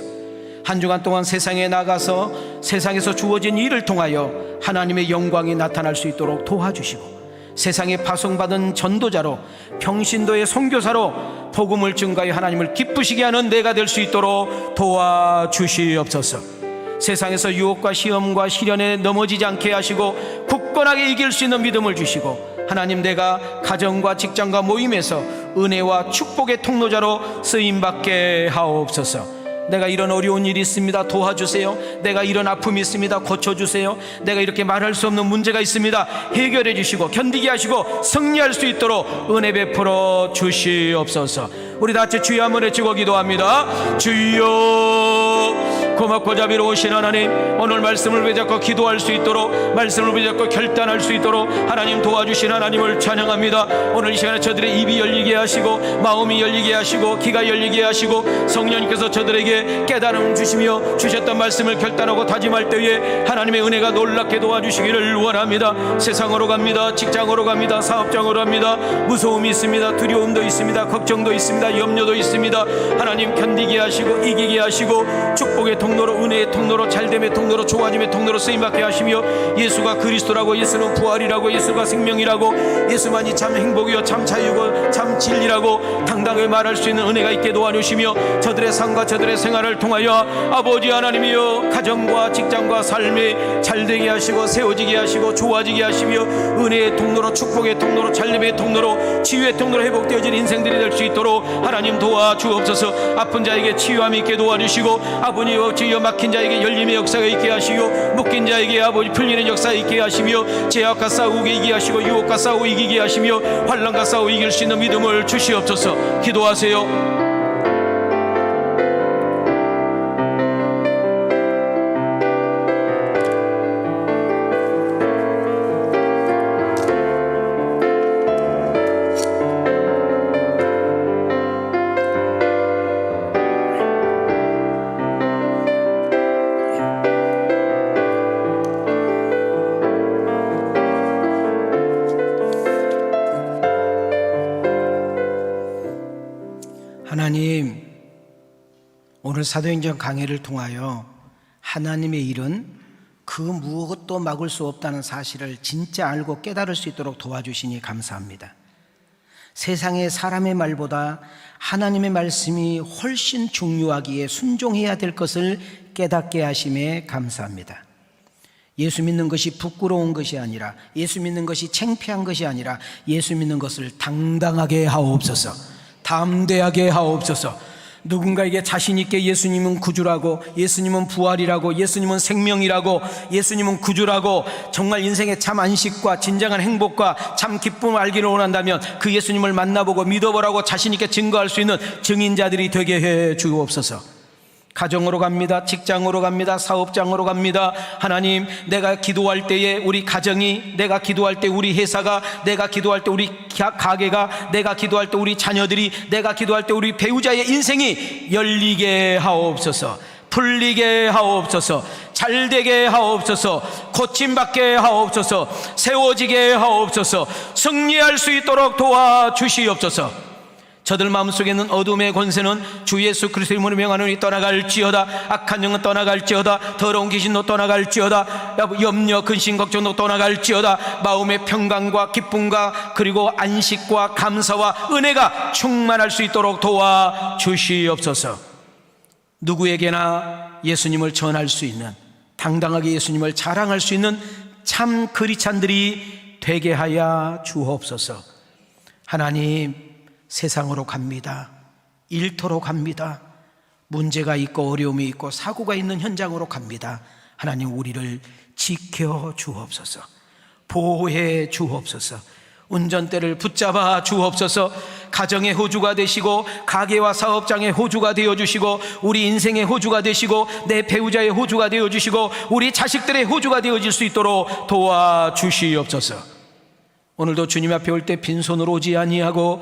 한 주간 동안 세상에 나가서 세상에서 주어진 일을 통하여 하나님의 영광이 나타날 수 있도록 도와주시고 세상에 파송받은 전도자로 평신도의 선교사로 복음을 증가해 하나님을 기쁘시게 하는 내가 될 수 있도록 도와주시옵소서. 세상에서 유혹과 시험과 시련에 넘어지지 않게 하시고 굳건하게 이길 수 있는 믿음을 주시고 하나님, 내가 가정과 직장과 모임에서 은혜와 축복의 통로자로 쓰임받게 하옵소서. 내가 이런 어려운 일이 있습니다, 도와주세요. 내가 이런 아픔이 있습니다, 고쳐주세요. 내가 이렇게 말할 수 없는 문제가 있습니다, 해결해 주시고 견디게 하시고 승리할 수 있도록 은혜 베풀어 주시옵소서. 우리 다 같이 주여 한번 외치고 기도합니다. 주여, 고맙고 자비로우신 하나님, 오늘 말씀을 붙잡고 기도할 수 있도록, 말씀을 붙잡고 결단할 수 있도록 하나님 도와주신 하나님을 찬양합니다. 오늘 이 시간에 저들의 입이 열리게 하시고 마음이 열리게 하시고 귀가 열리게 하시고 성령님께서 저들에게 깨달음 주시며 주셨던 말씀을 결단하고 다짐할 때에 하나님의 은혜가 놀랍게 도와주시기를 원합니다. 세상으로 갑니다, 직장으로 갑니다, 사업장으로 갑니다. 무서움이 있습니다, 두려움도 있습니다, 걱정도 있습니다, 염려도 있습니다. 하나님 견디게 하시고 이기게 하시고 축복의 통로로, 은혜의 통로로, 잘됨의 통로로, 좋아짐의 통로로 쓰임받게 하시며 예수가 그리스도라고, 예수는 부활이라고, 예수가 생명이라고, 예수만이 참 행복이요 참 자유고 참 진리라고 당당하게 말할 수 있는 은혜가 있게 도와주시며 저들의 삶과 저들의 생활을 통하여 아버지 하나님이여 가정과 직장과 삶에 잘되게 하시고 세워지게 하시고 좋아지게 하시며 은혜의 통로로, 축복의 통로로, 잘됨의 통로로, 치유의 통로로 회복되어진 인생들이 될 수 있도록 하나님 도와주옵소서. 아픈 자에게 치유함이 있게 도와주시고 아버지여 주여 막힌 자에게 열림의 역사가 있게 하시고 묶인 자에게 아버지 풀리는 역사가 있게 하시며 죄악과 싸우고 이기게 하시고 유혹과 싸우고 이기게 하시며 환난과 싸우고 이길 수 있는 믿음을 주시옵소서. 기도하세요. 하나님, 오늘 사도행전 강해를 통하여 하나님의 일은 그 무엇도 막을 수 없다는 사실을 진짜 알고 깨달을 수 있도록 도와주시니 감사합니다. 세상의 사람의 말보다 하나님의 말씀이 훨씬 중요하기에 순종해야 될 것을 깨닫게 하심에 감사합니다. 예수 믿는 것이 부끄러운 것이 아니라, 예수 믿는 것이 창피한 것이 아니라, 예수 믿는 것을 당당하게 하옵소서, 담대하게 하옵소서. 누군가에게 자신 있게 예수님은 구주라고, 예수님은 부활이라고, 예수님은 생명이라고, 예수님은 구주라고, 정말 인생의 참 안식과 진정한 행복과 참 기쁨을 알기를 원한다면 그 예수님을 만나보고 믿어보라고 자신 있게 증거할 수 있는 증인자들이 되게 해 주옵소서. 가정으로 갑니다. 직장으로 갑니다. 사업장으로 갑니다. 하나님, 내가 기도할 때에 우리 가정이, 내가 기도할 때 우리 회사가, 내가 기도할 때 우리 가게가, 내가 기도할 때 우리 자녀들이, 내가 기도할 때 우리 배우자의 인생이 열리게 하옵소서, 풀리게 하옵소서, 잘되게 하옵소서, 고침받게 하옵소서, 세워지게 하옵소서, 승리할 수 있도록 도와주시옵소서. 저들 마음속에는 어둠의 권세는 주 예수 그리스도의 이름으로 명하노니 떠나갈지어다. 악한 영은 떠나갈지어다. 더러운 귀신도 떠나갈지어다. 염려 근심 걱정도 떠나갈지어다. 마음의 평강과 기쁨과 그리고 안식과 감사와 은혜가 충만할 수 있도록 도와주시옵소서. 누구에게나 예수님을 전할 수 있는, 당당하게 예수님을 자랑할 수 있는 참 그리스도인들이 되게 하여 주옵소서. 하나님, 세상으로 갑니다. 일터로 갑니다. 문제가 있고 어려움이 있고 사고가 있는 현장으로 갑니다. 하나님, 우리를 지켜 주옵소서, 보호해 주옵소서, 운전대를 붙잡아 주옵소서. 가정의 호주가 되시고, 가게와 사업장의 호주가 되어주시고, 우리 인생의 호주가 되시고, 내 배우자의 호주가 되어주시고, 우리 자식들의 호주가 되어질 수 있도록 도와주시옵소서. 오늘도 주님 앞에 올 때 빈손으로 오지 아니하고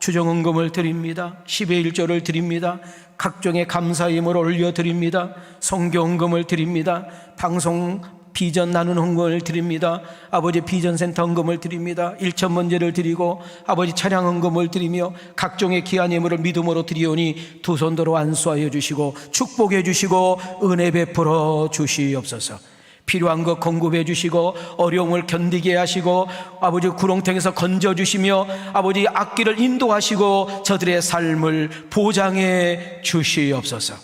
추정헌금을 드립니다. 10의 1조를 드립니다. 각종의 감사임을 올려드립니다. 성교헌금을 드립니다. 방송 비전 나눈 헌금을 드립니다. 아버지 비전센터 헌금을 드립니다. 1,000번제를 드리고 아버지 차량 헌금을 드리며 각종의 귀한 예물을 믿음으로 드리오니 두 손으로 안수하여 주시고 축복해 주시고 은혜 베풀어 주시옵소서. 필요한 것 공급해 주시고 어려움을 견디게 하시고 아버지 구렁텅이에서 건져주시며 아버지 앞길을 인도하시고 저들의 삶을 보장해 주시옵소서.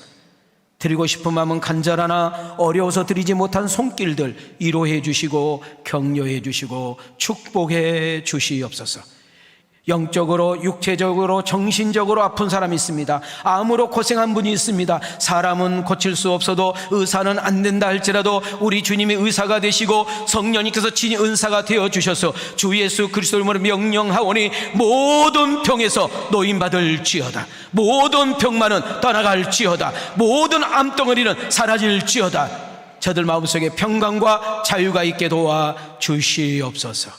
드리고 싶은 마음은 간절하나 어려워서 드리지 못한 손길들 위로해 주시고 격려해 주시고 축복해 주시옵소서. 영적으로 육체적으로 정신적으로 아픈 사람이 있습니다. 암으로 고생한 분이 있습니다. 사람은 고칠 수 없어도 의사는 안 된다 할지라도 우리 주님이 의사가 되시고 성령님께서 친히 은사가 되어주셔서 주 예수 그리스도 이름으로 명령하오니 모든 병에서 노임받을지어다. 모든 병만은 떠나갈지어다. 모든 암덩어리는 사라질지어다. 저들 마음속에 평강과 자유가 있게 도와 주시옵소서.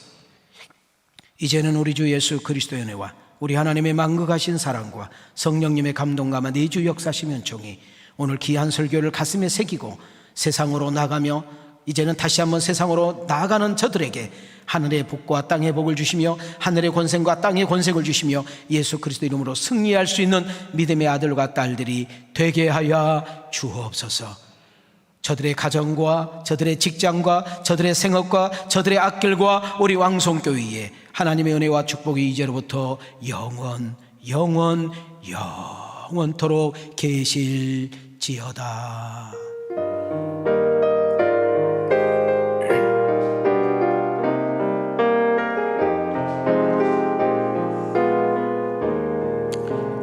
이제는 우리 주 예수 그리스도의 은혜와 우리 하나님의 만극하신 사랑과 성령님의 감동감화 내주 역사심 연총이 오늘 귀한 설교를 가슴에 새기고 세상으로 나가며 이제는 다시 한번 세상으로 나아가는 저들에게 하늘의 복과 땅의 복을 주시며 하늘의 권세과 땅의 권세를 주시며 예수 그리스도 이름으로 승리할 수 있는 믿음의 아들과 딸들이 되게 하여 주옵소서. 저들의 가정과 저들의 직장과 저들의 생업과 저들의 앞길과 우리 왕송교회에 하나님의 은혜와 축복이 이제로부터 영원토록 계실지어다.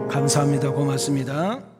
감사합니다. 고맙습니다.